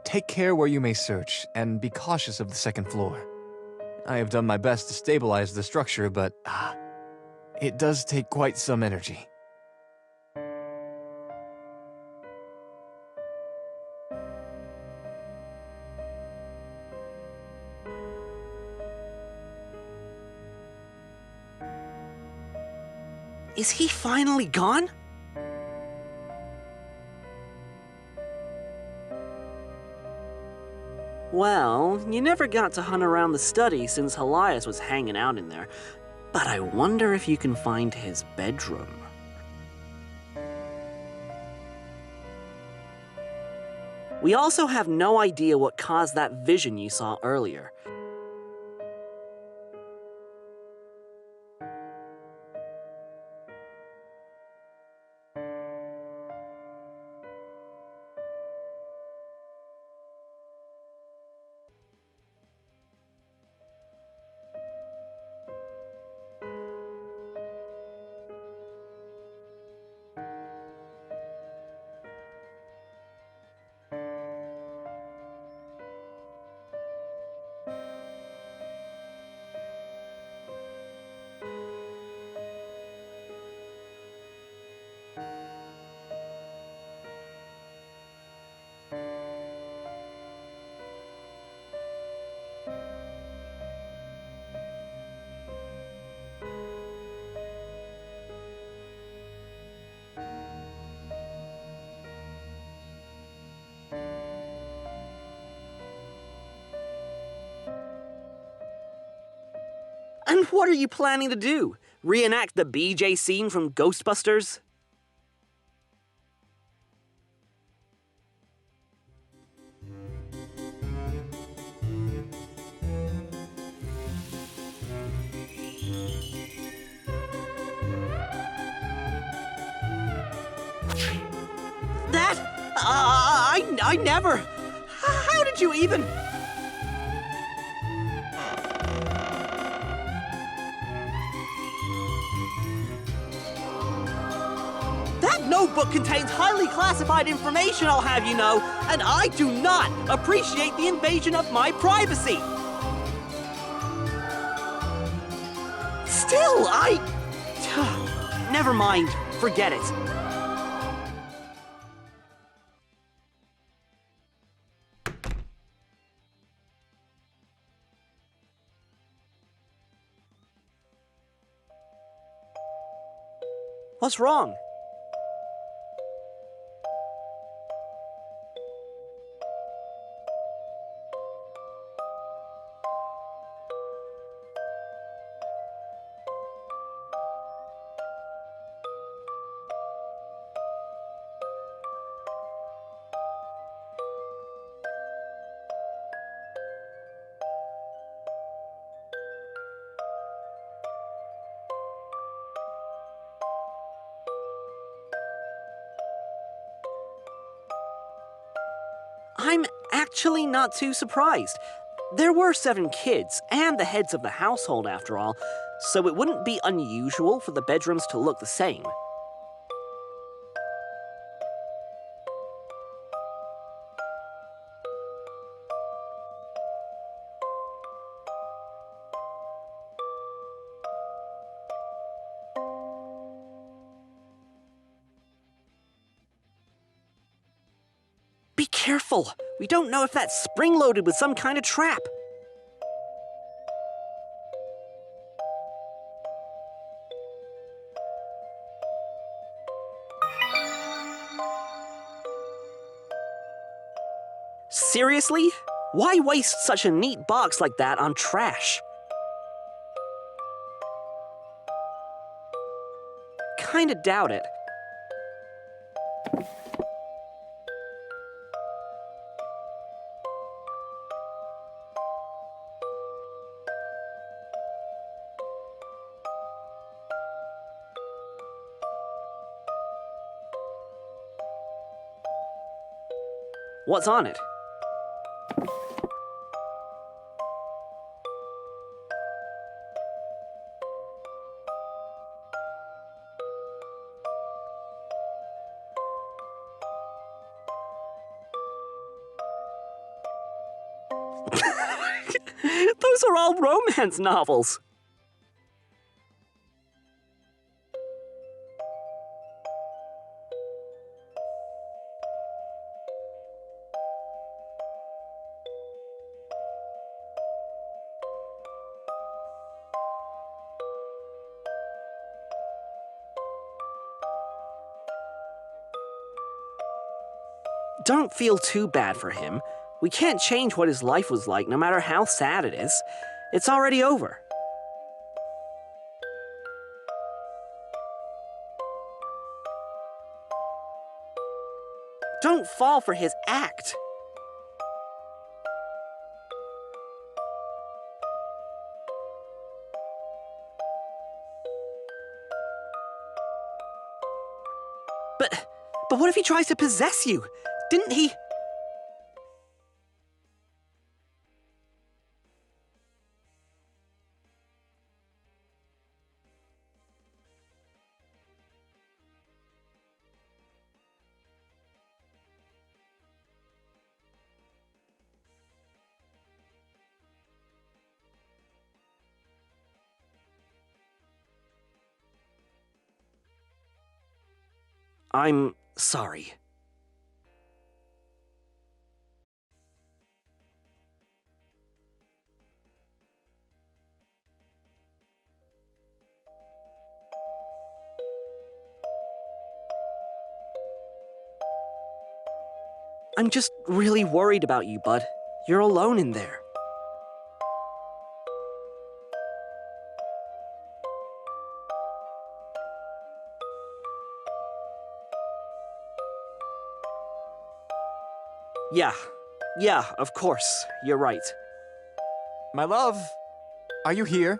S4: Take care where you may search, and be cautious of the second floor. I have done my best to stabilize the structure, but it does take quite some energy.
S2: Is he finally gone? Well, you never got to hunt around the study since Elias was hanging out in there. But I wonder if you can find his bedroom. We also have no idea what caused that vision you saw earlier. And what are you planning to do? Reenact the BJ scene from Ghostbusters? That? I never. How did you even? That notebook contains highly classified information, I'll have you know, and I do not appreciate the invasion of my privacy. Still, never mind. Forget it. What's wrong? I'm actually not too surprised. There were 7 kids, and the heads of the household after all, so it wouldn't be unusual for the bedrooms to look the same. Be careful! We don't know if that's spring-loaded with some kind of trap. Seriously? Why waste such a neat box like that on trash? Kinda doubt it. What's on it? Those are all romance novels. Don't feel too bad for him. We can't change what his life was like, no matter how sad it is. It's already over. Don't fall for his act. But what if he tries to possess you? Didn't he? I'm sorry. I'm just really worried about you, bud. You're alone in there. Yeah, of course. You're right.
S4: My love, are you here?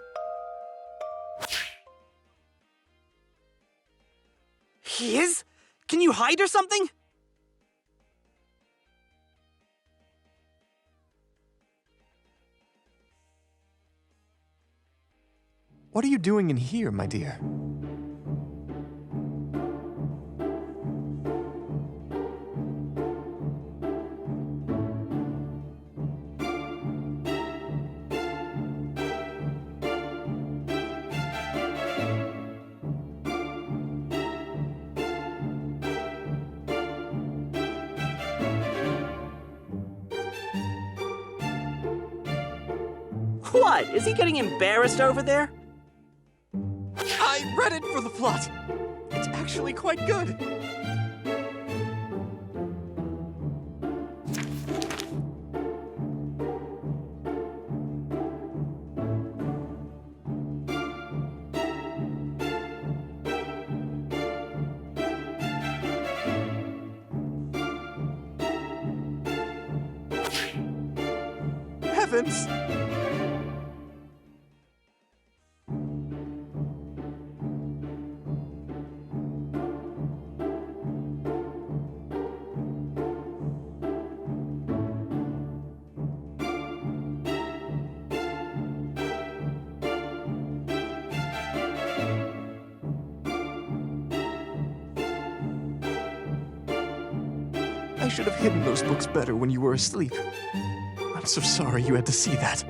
S2: He is? Can you hide or something?
S4: What are you doing in here, my dear?
S2: What? Is he getting embarrassed over there?
S4: I read it for the plot. It's actually quite good. Heavens! I should have hidden those books better when you were asleep. I'm so sorry you had to see that.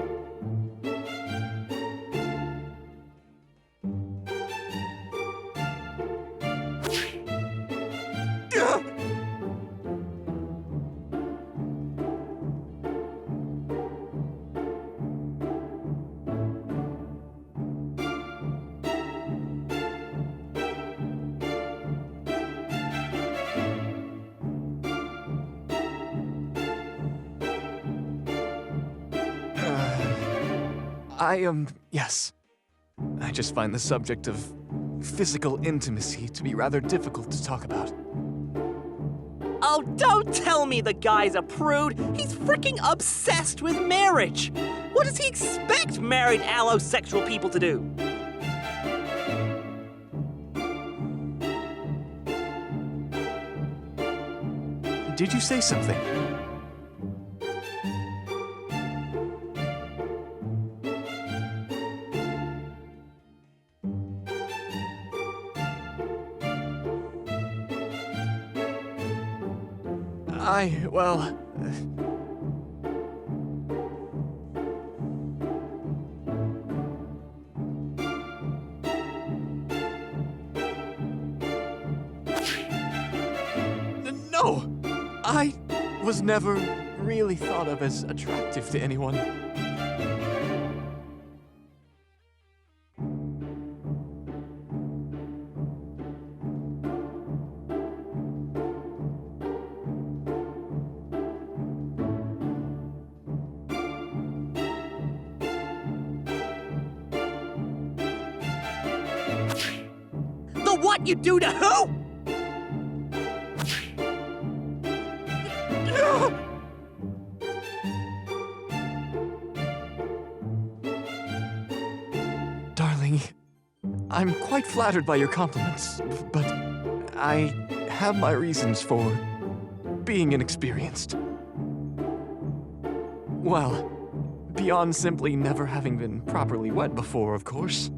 S4: Yes. I just find the subject of physical intimacy to be rather difficult to talk about.
S2: Oh, don't tell me the guy's a prude. He's freaking obsessed with marriage. What does he expect married allosexual people to do?
S4: Did you say something? Well... No! I was never really thought of as attractive to anyone.
S2: The what you do to who?
S4: Darling, I'm quite flattered by your compliments, but I have my reasons for being inexperienced. Well, beyond simply never having been properly wed before, of course.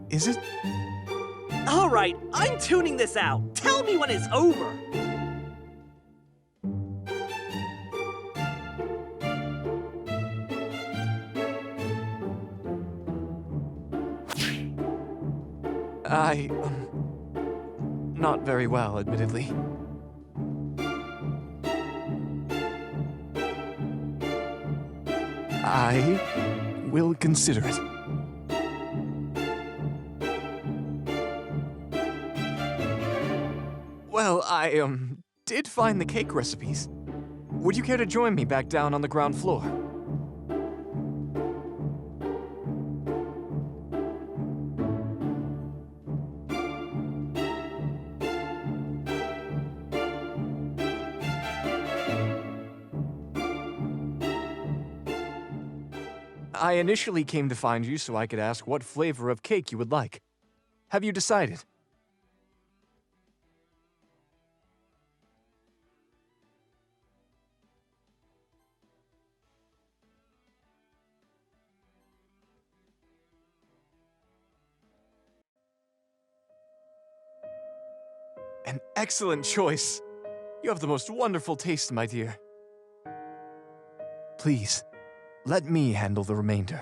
S4: Is it?
S2: All right, I'm tuning this out. Tell me when it's over.
S4: Not very well, admittedly. I will consider it. Well, I did find the cake recipes. Would you care to join me back down on the ground floor? I initially came to find you so I could ask what flavor of cake you would like. Have you decided? An excellent choice. You have the most wonderful taste, my dear. Please, let me handle the remainder.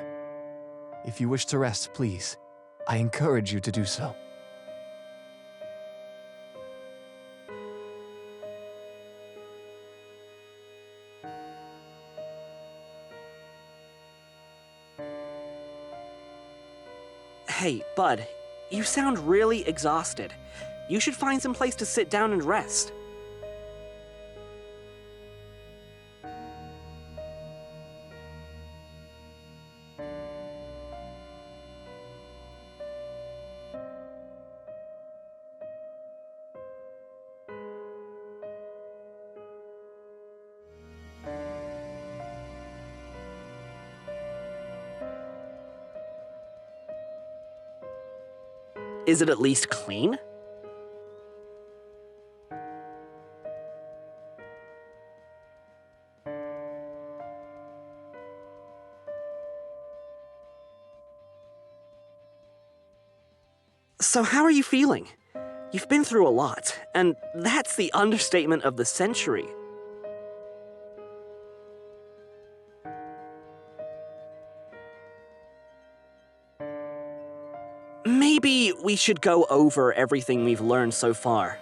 S4: If you wish to rest, please, I encourage you to do so.
S2: Hey, bud, you sound really exhausted. You should find some place to sit down and rest. Is it at least clean? So how are you feeling? You've been through a lot, and that's the understatement of the century. Maybe we should go over everything we've learned so far.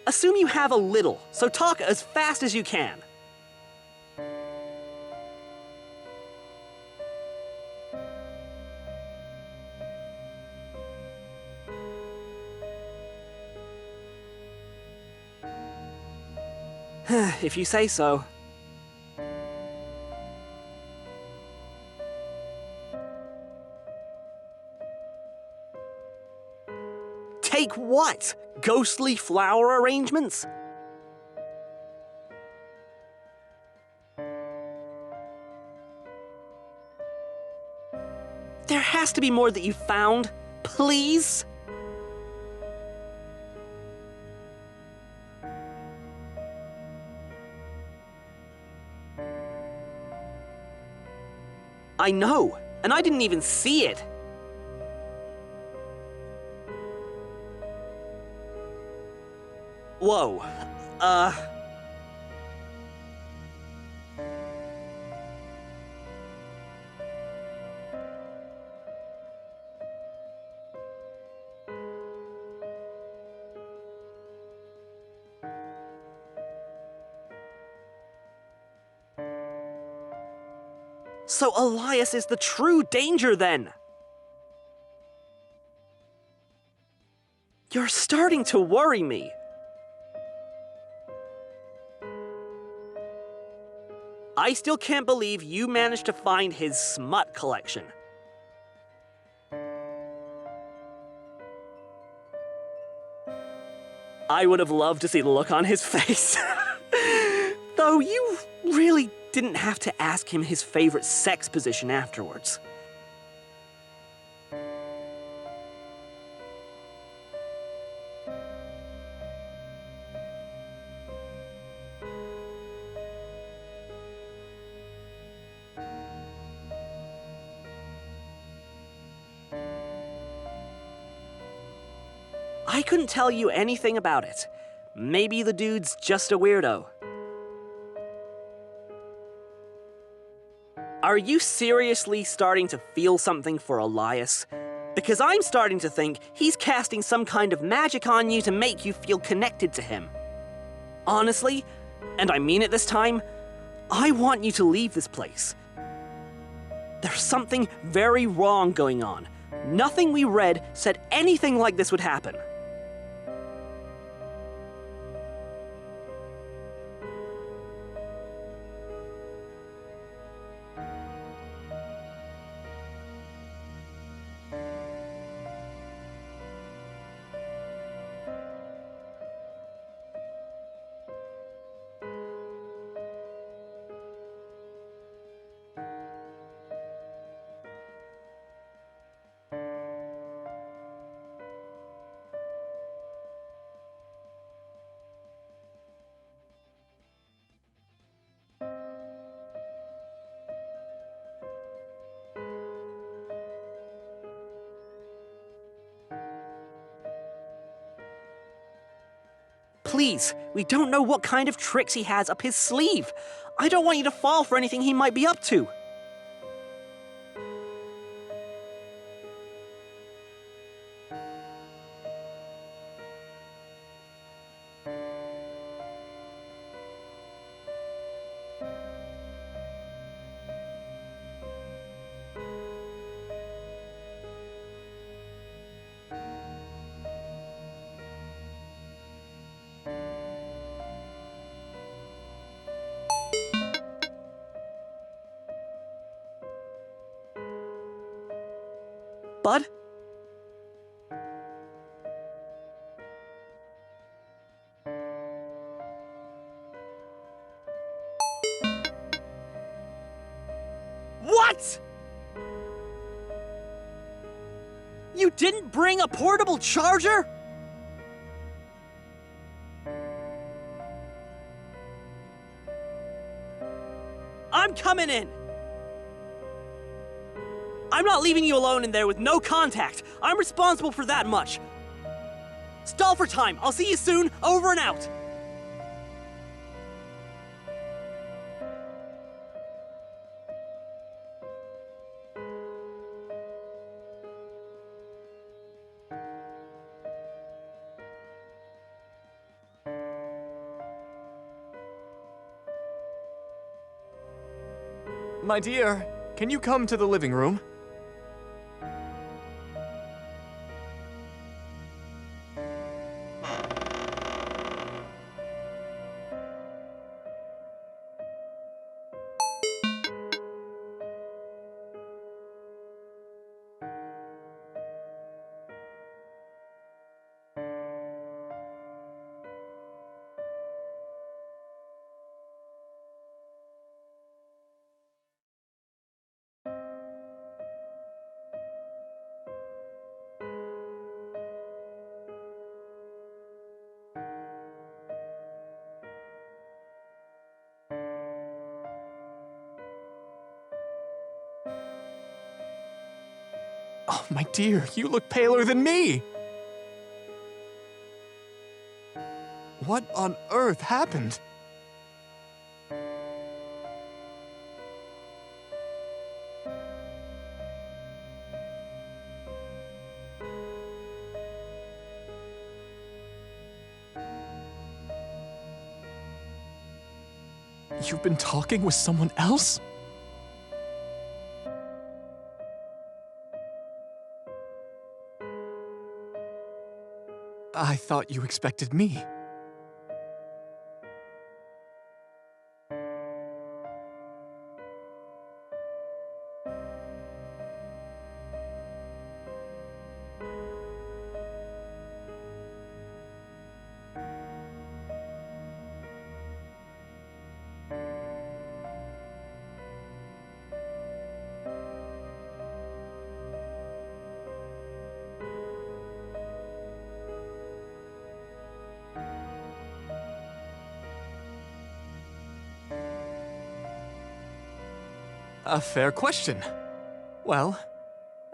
S2: Assume you have a little, so talk as fast as you can. If you say so. Take what? Ghostly flower arrangements? There has to be more that you found, please? I know, and I didn't even see it. Whoa, So Elias is the true danger then. You're starting to worry me. I still can't believe you managed to find his smut collection. I would have loved to see the look on his face. Though you really didn't have to ask him his favorite sex position afterwards. I couldn't tell you anything about it. Maybe the dude's just a weirdo. Are you seriously starting to feel something for Elias? Because I'm starting to think he's casting some kind of magic on you to make you feel connected to him. Honestly, and I mean it this time, I want you to leave this place. There's something very wrong going on. Nothing we read said anything like this would happen. Please, we don't know what kind of tricks he has up his sleeve. I don't want you to fall for anything he might be up to. Bud? What? What? You didn't bring a portable charger? I'm coming in. I'm not leaving you alone in there with no contact. I'm responsible for that much. Stall for time. I'll see you soon. Over and out.
S4: My dear, can you come to the living room? Oh, my dear, you look paler than me! What on earth happened? You've been talking with someone else? I thought you expected me. A fair question. Well,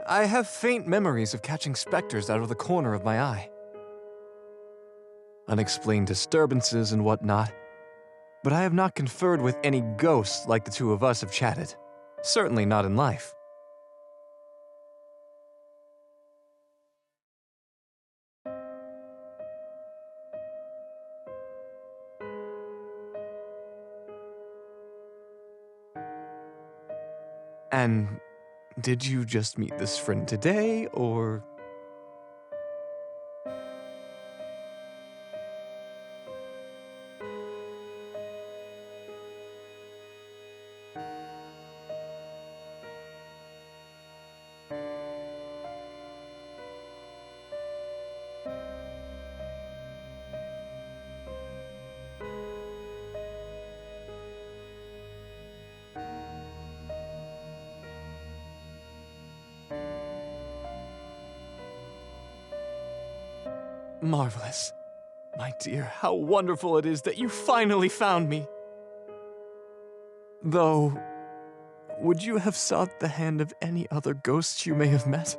S4: I have faint memories of catching specters out of the corner of my eye. Unexplained disturbances and whatnot, but I have not conferred with any ghosts like the two of us have chatted. Certainly not in life. And did you just meet this friend today, or? Marvelous. My dear, how wonderful it is that you finally found me. Though, would you have sought the hand of any other ghosts you may have met?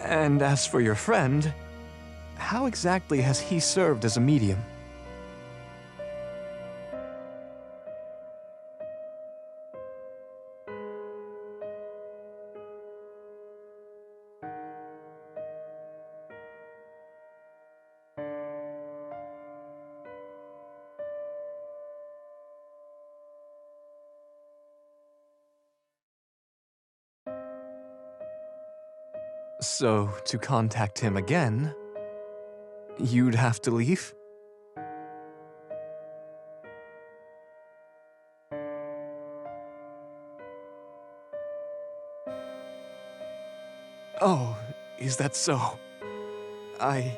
S4: And as for your friend, how exactly has he served as a medium? So, to contact him again, you'd have to leave? Oh, is that so? I...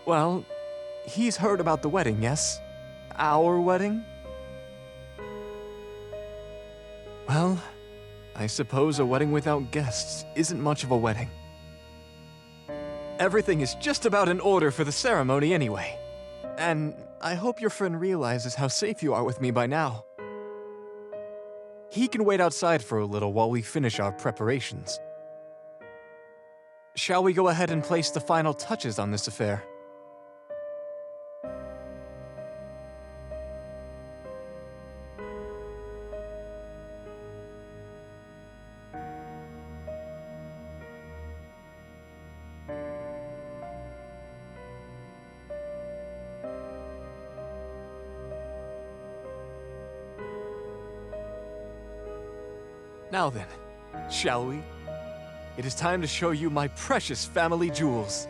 S4: Well, he's heard about the wedding, yes? Our wedding? Well, I suppose a wedding without guests isn't much of a wedding. Everything is just about in order for the ceremony anyway. And I hope your friend realizes how safe you are with me by now. He can wait outside for a little while we finish our preparations. Shall we go ahead and place the final touches on this affair? Now then, shall we? It is time to show you my precious family jewels.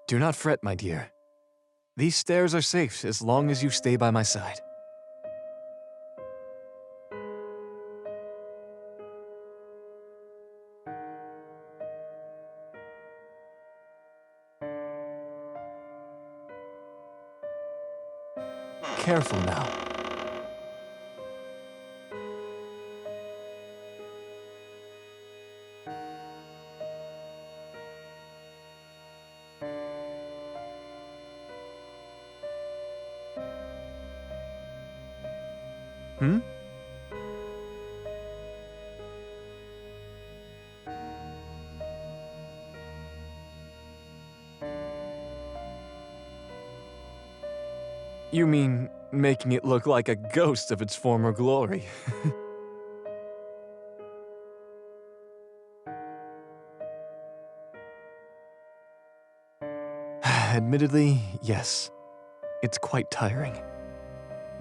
S4: Do not fret, my dear. These stairs are safe as long as you stay by my side. Careful now. Hmm? You mean making it look like a ghost of its former glory? Admittedly, yes. It's quite tiring.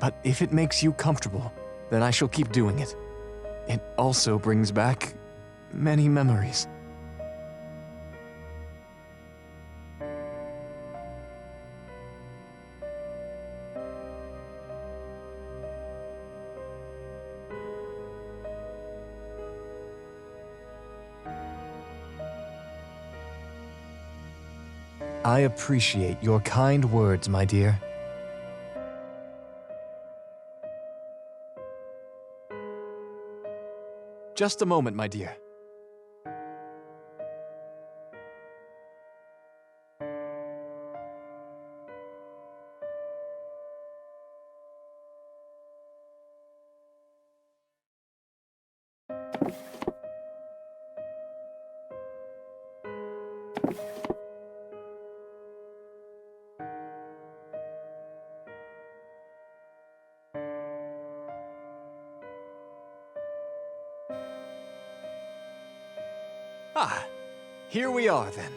S4: But if it makes you comfortable, then I shall keep doing it. It also brings back many memories. I appreciate your kind words, my dear. Just a moment, my dear. Ah, here we are then.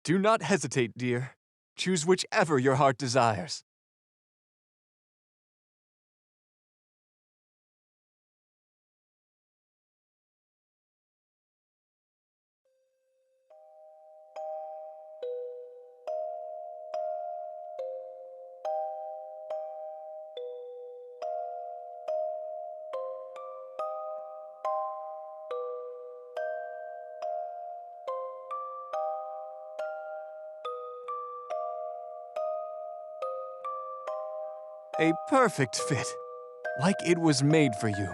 S4: Do not hesitate, dear. Choose whichever your heart desires. A perfect fit. Like it was made for you.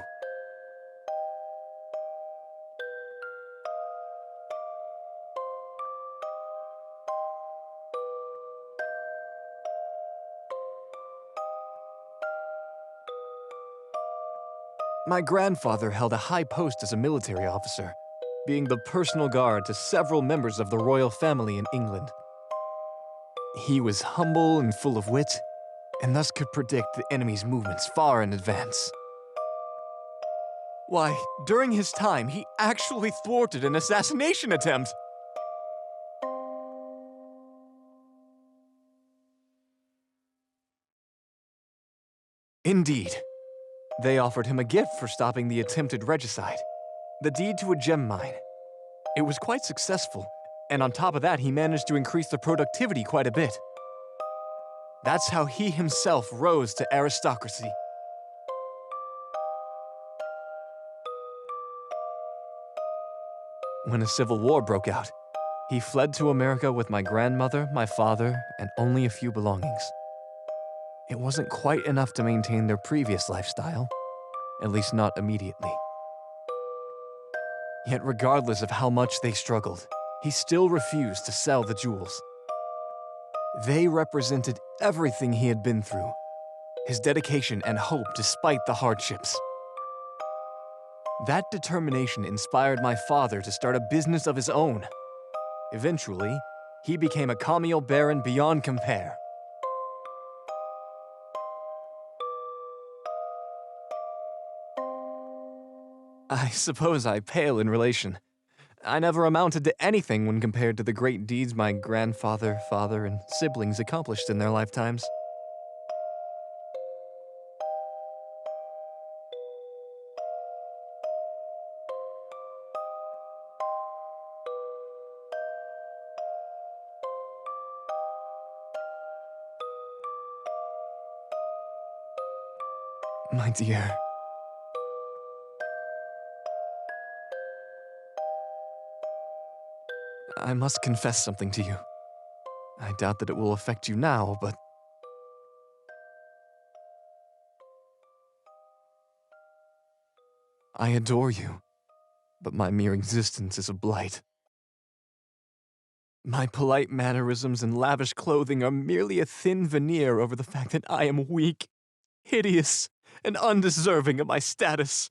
S4: My grandfather held a high post as a military officer, being the personal guard to several members of the royal family in England. He was humble and full of wit, and thus could predict the enemy's movements far in advance. Why, during his time, he actually thwarted an assassination attempt! Indeed. They offered him a gift for stopping the attempted regicide, the deed to a gem mine. It was quite successful, and on top of that, he managed to increase the productivity quite a bit. That's how he himself rose to aristocracy. When a civil war broke out, he fled to America with my grandmother, my father, and only a few belongings. It wasn't quite enough to maintain their previous lifestyle, at least not immediately. Yet regardless of how much they struggled, he still refused to sell the jewels. They represented everything he had been through, his dedication and hope despite the hardships. That determination inspired my father to start a business of his own. Eventually, he became a cameo baron beyond compare. I suppose I pale in relation. I never amounted to anything when compared to the great deeds my grandfather, father, and siblings accomplished in their lifetimes. My dear. I must confess something to you. I doubt that it will affect you now, but... I adore you, but my mere existence is a blight. My polite mannerisms and lavish clothing are merely a thin veneer over the fact that I am weak, hideous, and undeserving of my status.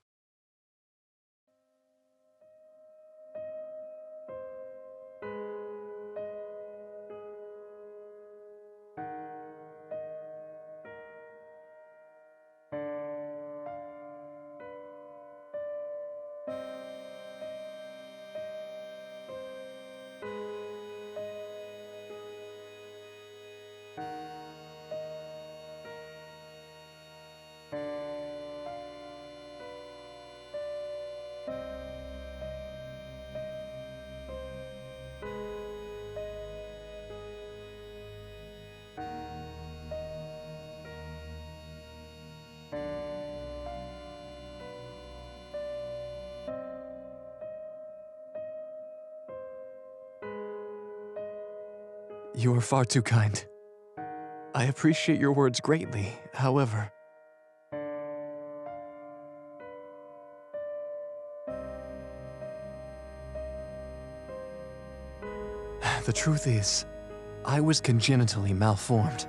S4: You are far too kind. I appreciate your words greatly, however. The truth is, I was congenitally malformed.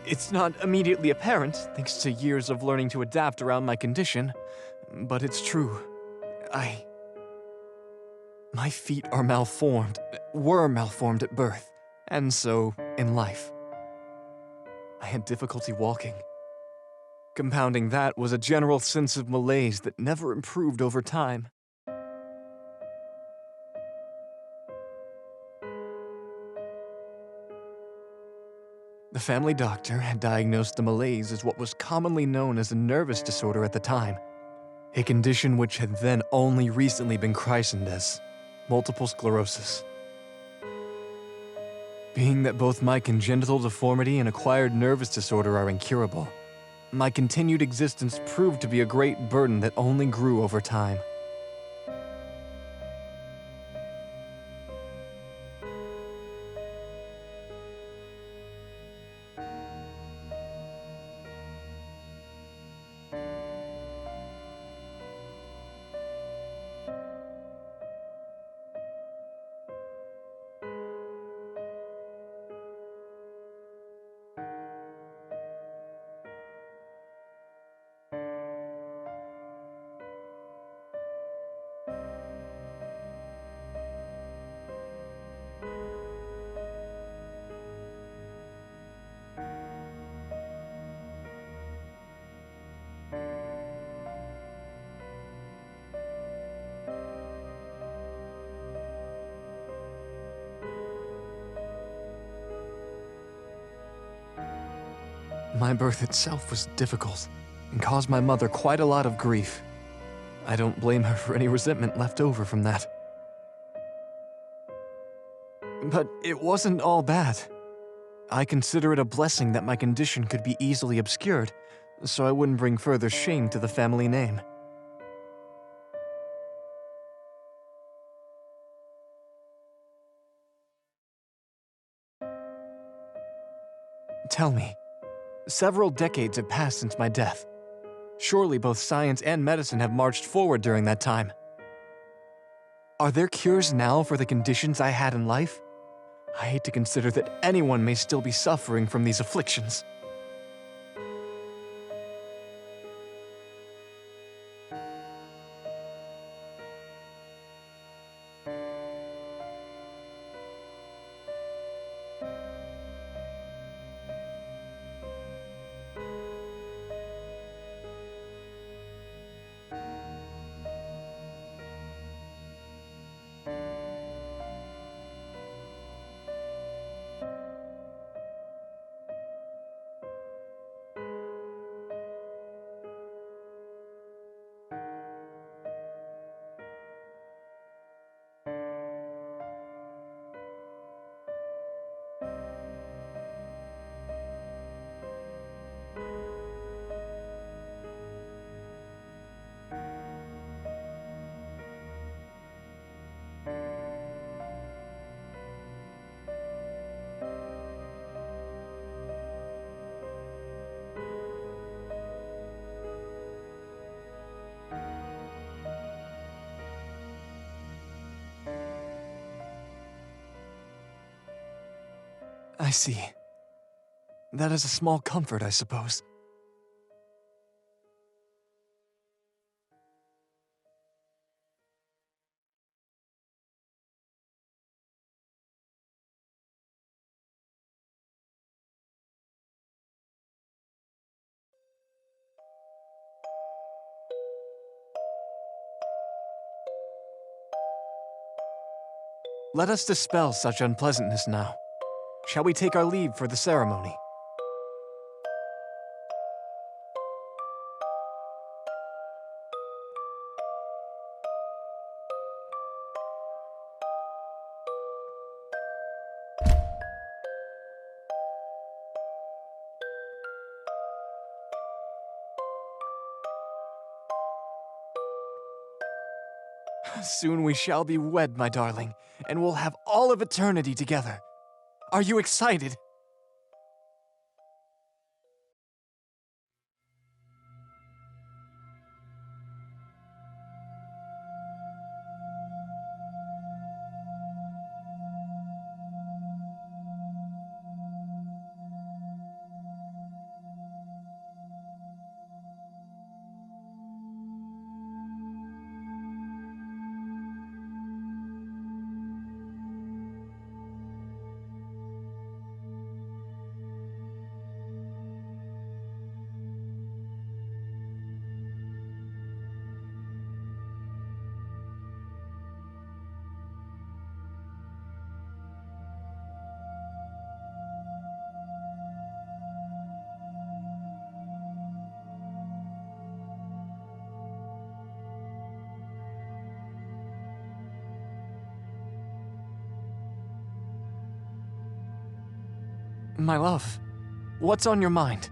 S4: It's not immediately apparent, thanks to years of learning to adapt around my condition, but it's true. My feet are malformed, were malformed at birth, and so in life. I had difficulty walking. Compounding that was a general sense of malaise that never improved over time. The family doctor had diagnosed the malaise as what was commonly known as a nervous disorder at the time, a condition which had then only recently been christened as multiple sclerosis. Being that both my congenital deformity and acquired nervous disorder are incurable, my continued existence proved to be a great burden that only grew over time. My birth itself was difficult and caused my mother quite a lot of grief. I don't blame her for any resentment left over from that. But it wasn't all bad. I consider it a blessing that my condition could be easily obscured, so I wouldn't bring further shame to the family name. Tell me, several decades have passed since my death. Surely both science and medicine have marched forward during that time. Are there cures now for the conditions I had in life? I hate to consider that anyone may still be suffering from these afflictions. I see. That is a small comfort, I suppose. Let us dispel such unpleasantness now. Shall we take our leave for the ceremony? Soon we shall be wed, my darling, and we'll have all of eternity together. Are you excited? My love, what's on your mind?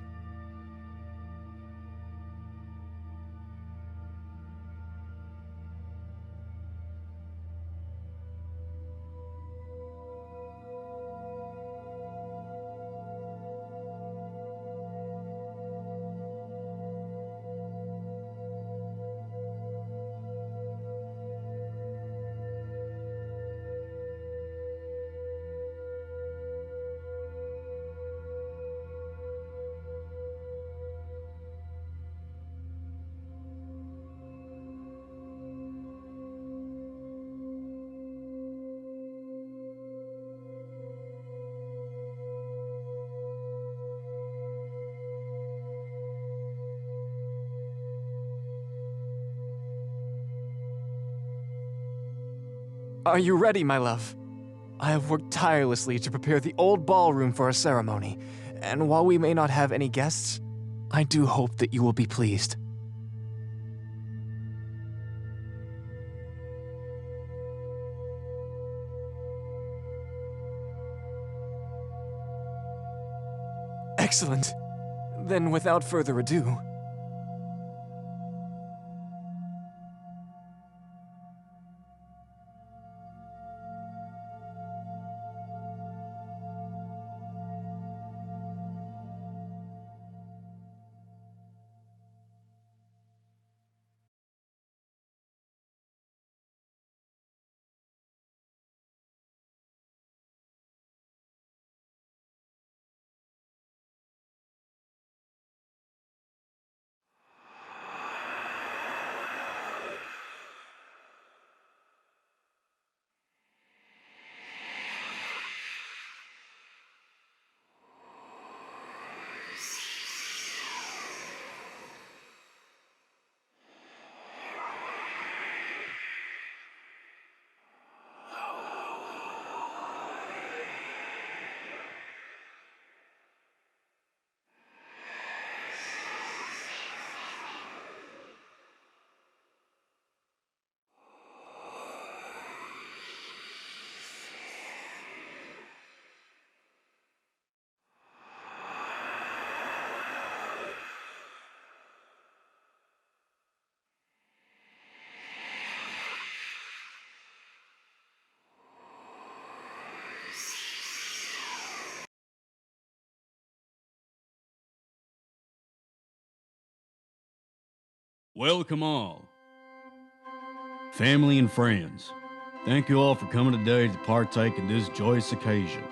S4: Are you ready, my love? I have worked tirelessly to prepare the old ballroom for our ceremony, and while we may not have any guests, I do hope that you will be pleased. Excellent. Then without further ado,
S5: Welcome all, family and friends. Thank you all for coming today to partake in this joyous occasion.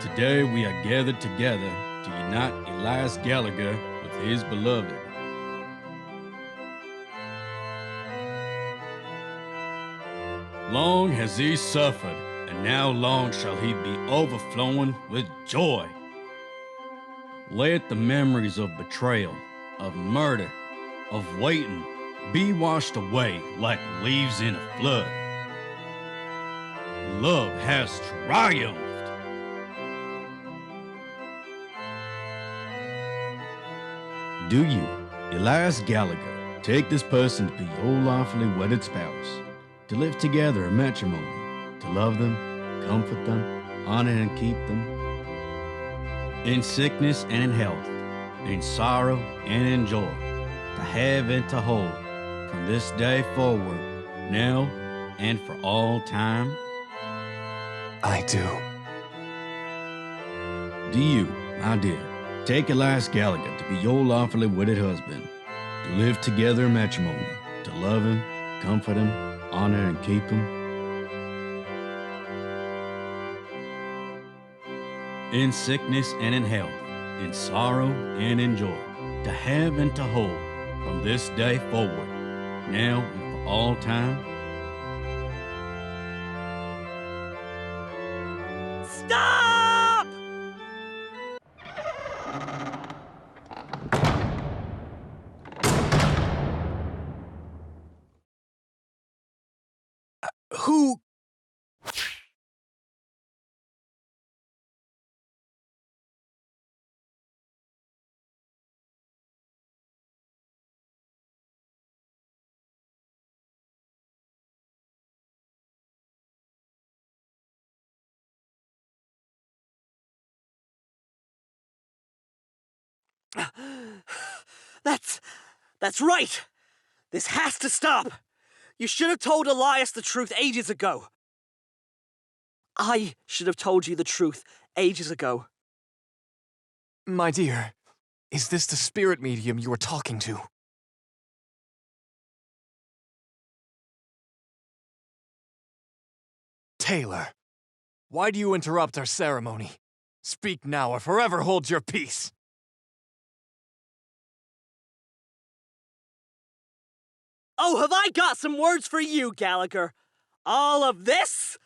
S5: Today we are gathered together to unite Elias Gallagher with his beloved. Long has he suffered, and now long shall he be overflowing with joy. Let the memories of betrayal, of murder, of waiting be washed away like leaves in a flood. Love has triumphed. Do you, Elias Gallagher, take this person to be your lawfully wedded spouse, to live together in matrimony, to love them, comfort them, honor and keep them, in sickness and in health, in sorrow and in joy, to have and to hold, from this day forward, now and for all time?
S4: I do.
S5: Do you, my dear, take Elias Gallagher to be your lawfully wedded husband, to live together in matrimony, to love him, comfort him, honor and keep him? In sickness and in health, in sorrow and in joy, to have and to hold, from this day forward, now and for all time?
S2: Stop!
S4: Who
S2: That's right! This has to stop! You should have told Elias the truth ages ago. I should have told you the truth ages ago.
S4: My dear, is this the spirit medium you were talking to? Taylor, why do you interrupt our ceremony? Speak now or forever hold your peace.
S2: Oh, have I got some words for you, Gallagher. All of this?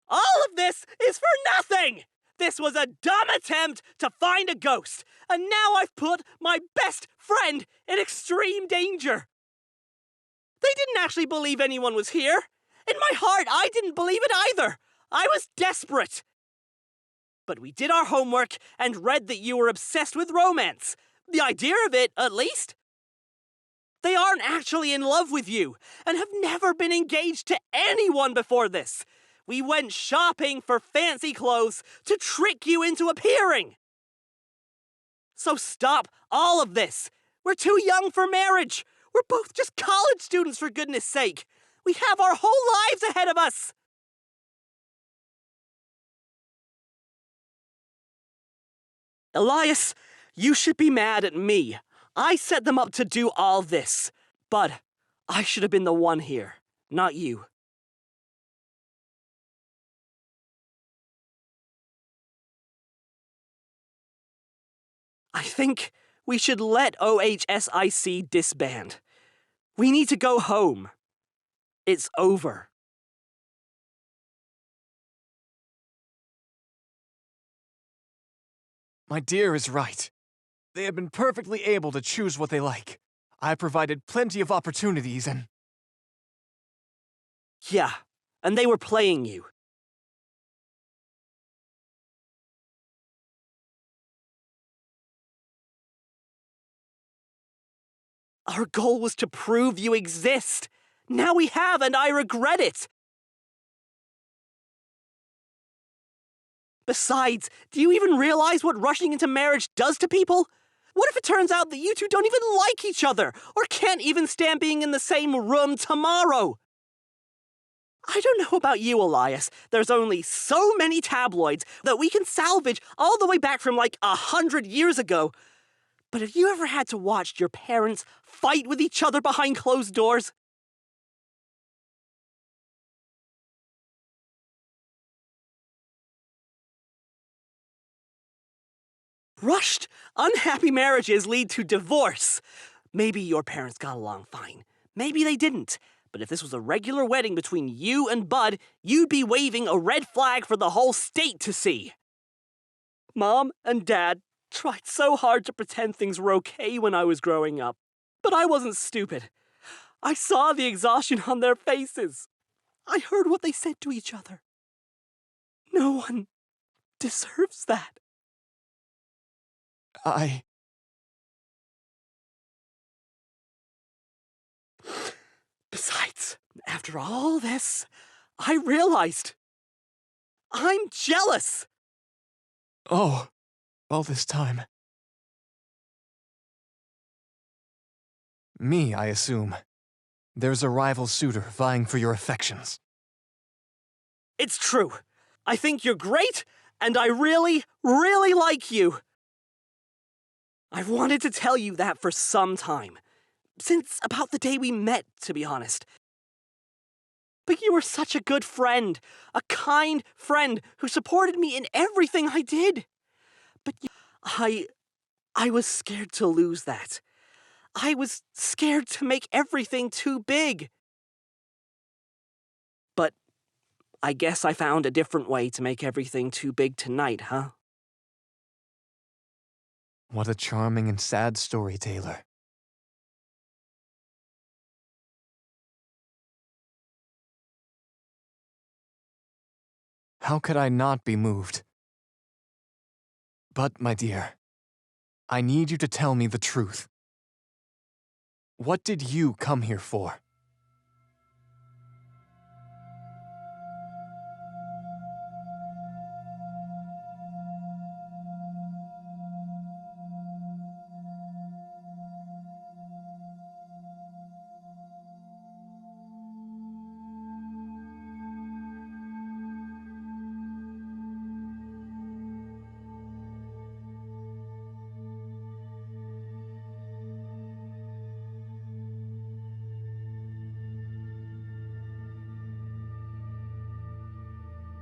S2: All of this is for nothing! This was a dumb attempt to find a ghost, and now I've put my best friend in extreme danger. They didn't actually believe anyone was here. In my heart, I didn't believe it either. I was desperate. But we did our homework and read that you were obsessed with romance. The idea of it, at least. They aren't actually in love with you, and have never been engaged to anyone before this. We went shopping for fancy clothes to trick you into appearing. So stop all of this. We're too young for marriage. We're both just college students, for goodness sake. We have our whole lives ahead of us. Elias, you should be mad at me. I set them up to do all this. But I should have been the one here, not you. I think we should let OHSIC disband. We need to go home. It's over.
S4: My dear is right. They have been perfectly able to choose what they like. I provided plenty of opportunities and...
S2: Yeah, and they were playing you. Our goal was to prove you exist. Now we have, and I regret it. Besides, do you even realize what rushing into marriage does to people? What if it turns out that you two don't even like each other, or can't even stand being in the same room tomorrow? I don't know about you, Elias. There's only so many tabloids that we can salvage all the way back from like 100 years ago. But have you ever had to watch your parents fight with each other behind closed doors? Rushed, unhappy marriages lead to divorce. Maybe your parents got along fine. Maybe they didn't. But if this was a regular wedding between you and Bud, you'd be waving a red flag for the whole state to see. Mom and Dad tried so hard to pretend things were okay when I was growing up. But I wasn't stupid. I saw the exhaustion on their faces. I heard what they said to each other. No one deserves that. Besides, after all this, I realized I'm jealous.
S4: Oh, all this time. Me, I assume. There's a rival suitor vying for your affections.
S2: It's true. I think you're great, and I really, really like you. I've wanted to tell you that for some time. Since about the day we met, to be honest. But you were such a good friend, a kind friend who supported me in everything I did. But I was scared to lose that. I was scared to make everything too big. But I guess I found a different way to make everything too big tonight, huh?
S4: What a charming and sad story, Taylor. How could I not be moved? But, my dear, I need you to tell me the truth. What did you come here for?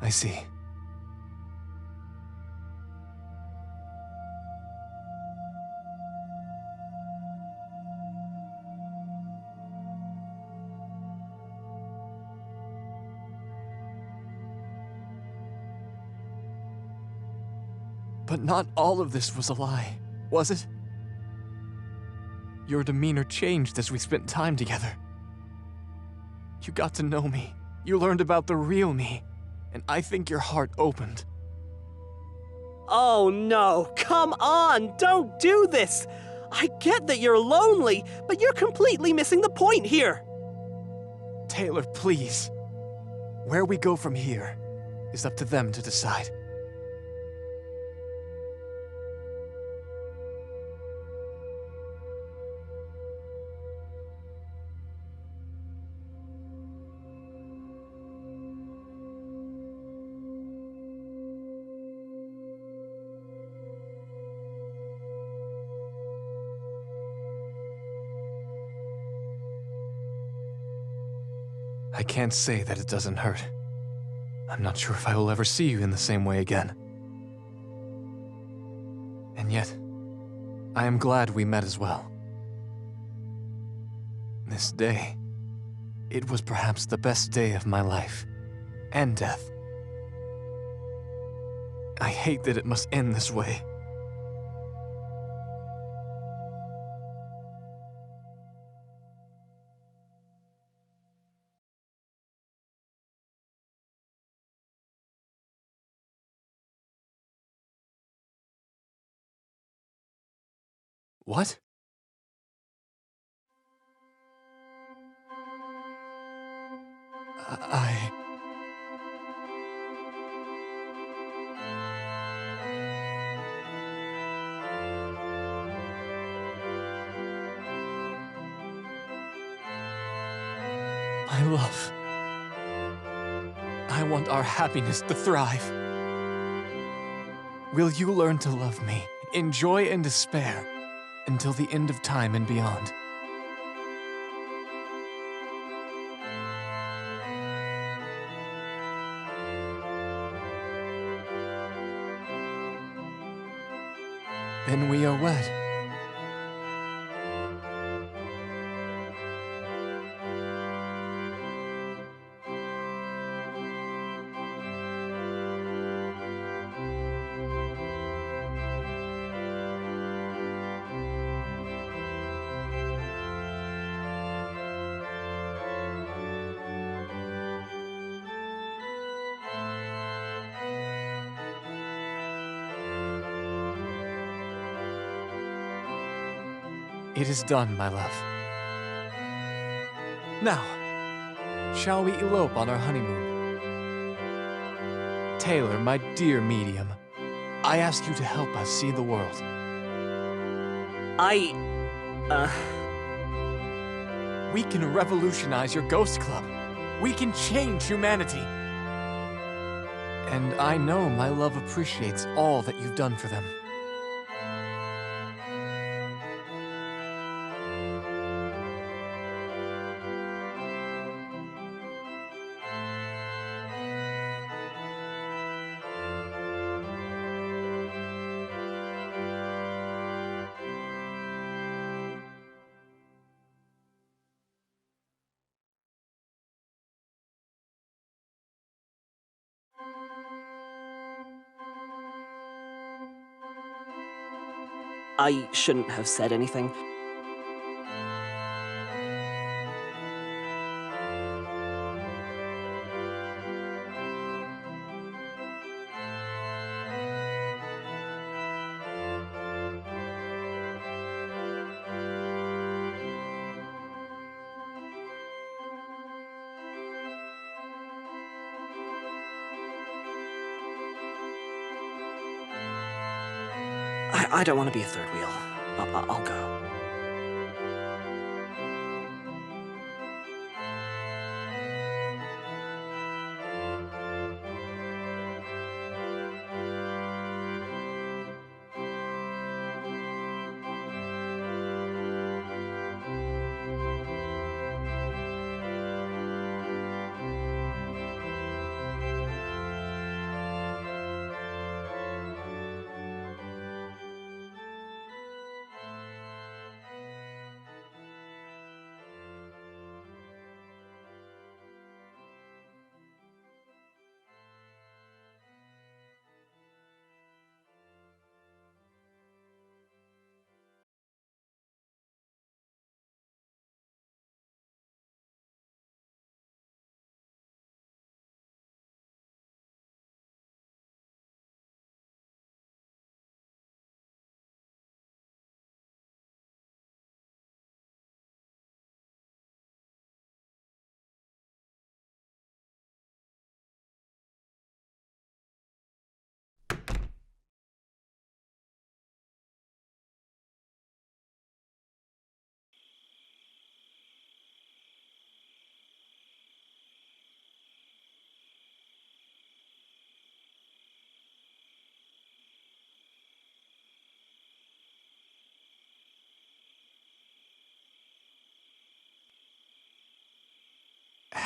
S4: I see. But not all of this was a lie, was it? Your demeanor changed as we spent time together. You got to know me. You learned about the real me. And I think your heart opened.
S2: Oh no, come on, don't do this! I get that you're lonely, but you're completely missing the point here!
S4: Taylor, please. Where we go from here is up to them to decide. I can't say that it doesn't hurt. I'm not sure if I will ever see you in the same way again. And yet, I am glad we met as well. This day, it was perhaps the best day of my life, and death. I hate that it must end this way. What? My love. I want our happiness to thrive. Will you learn to love me, in joy and despair, until the end of time and beyond? Then we are wed. It is done, my love. Now, shall we elope on our honeymoon? Taylor, my dear medium, I ask you to help us see the world. We can revolutionize your ghost club. We can change humanity. And I know my love appreciates all that you've done for them.
S2: I shouldn't have said anything. I don't want to be a third wheel. I'll go.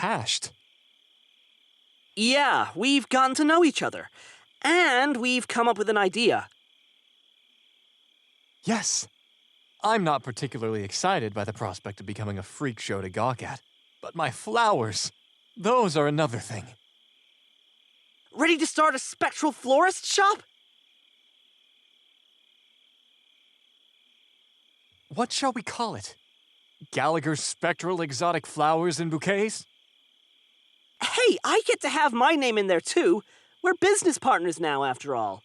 S4: hashed.
S2: Yeah, we've gotten to know each other. And we've come up with an idea.
S4: Yes. I'm not particularly excited by the prospect of becoming a freak show to gawk at, but my flowers, those are another thing.
S2: Ready to start a spectral florist shop?
S4: What shall we call it? Gallagher's Spectral Exotic Flowers and Bouquets?
S2: Hey, I get to have my name in there too. We're business partners now, after all.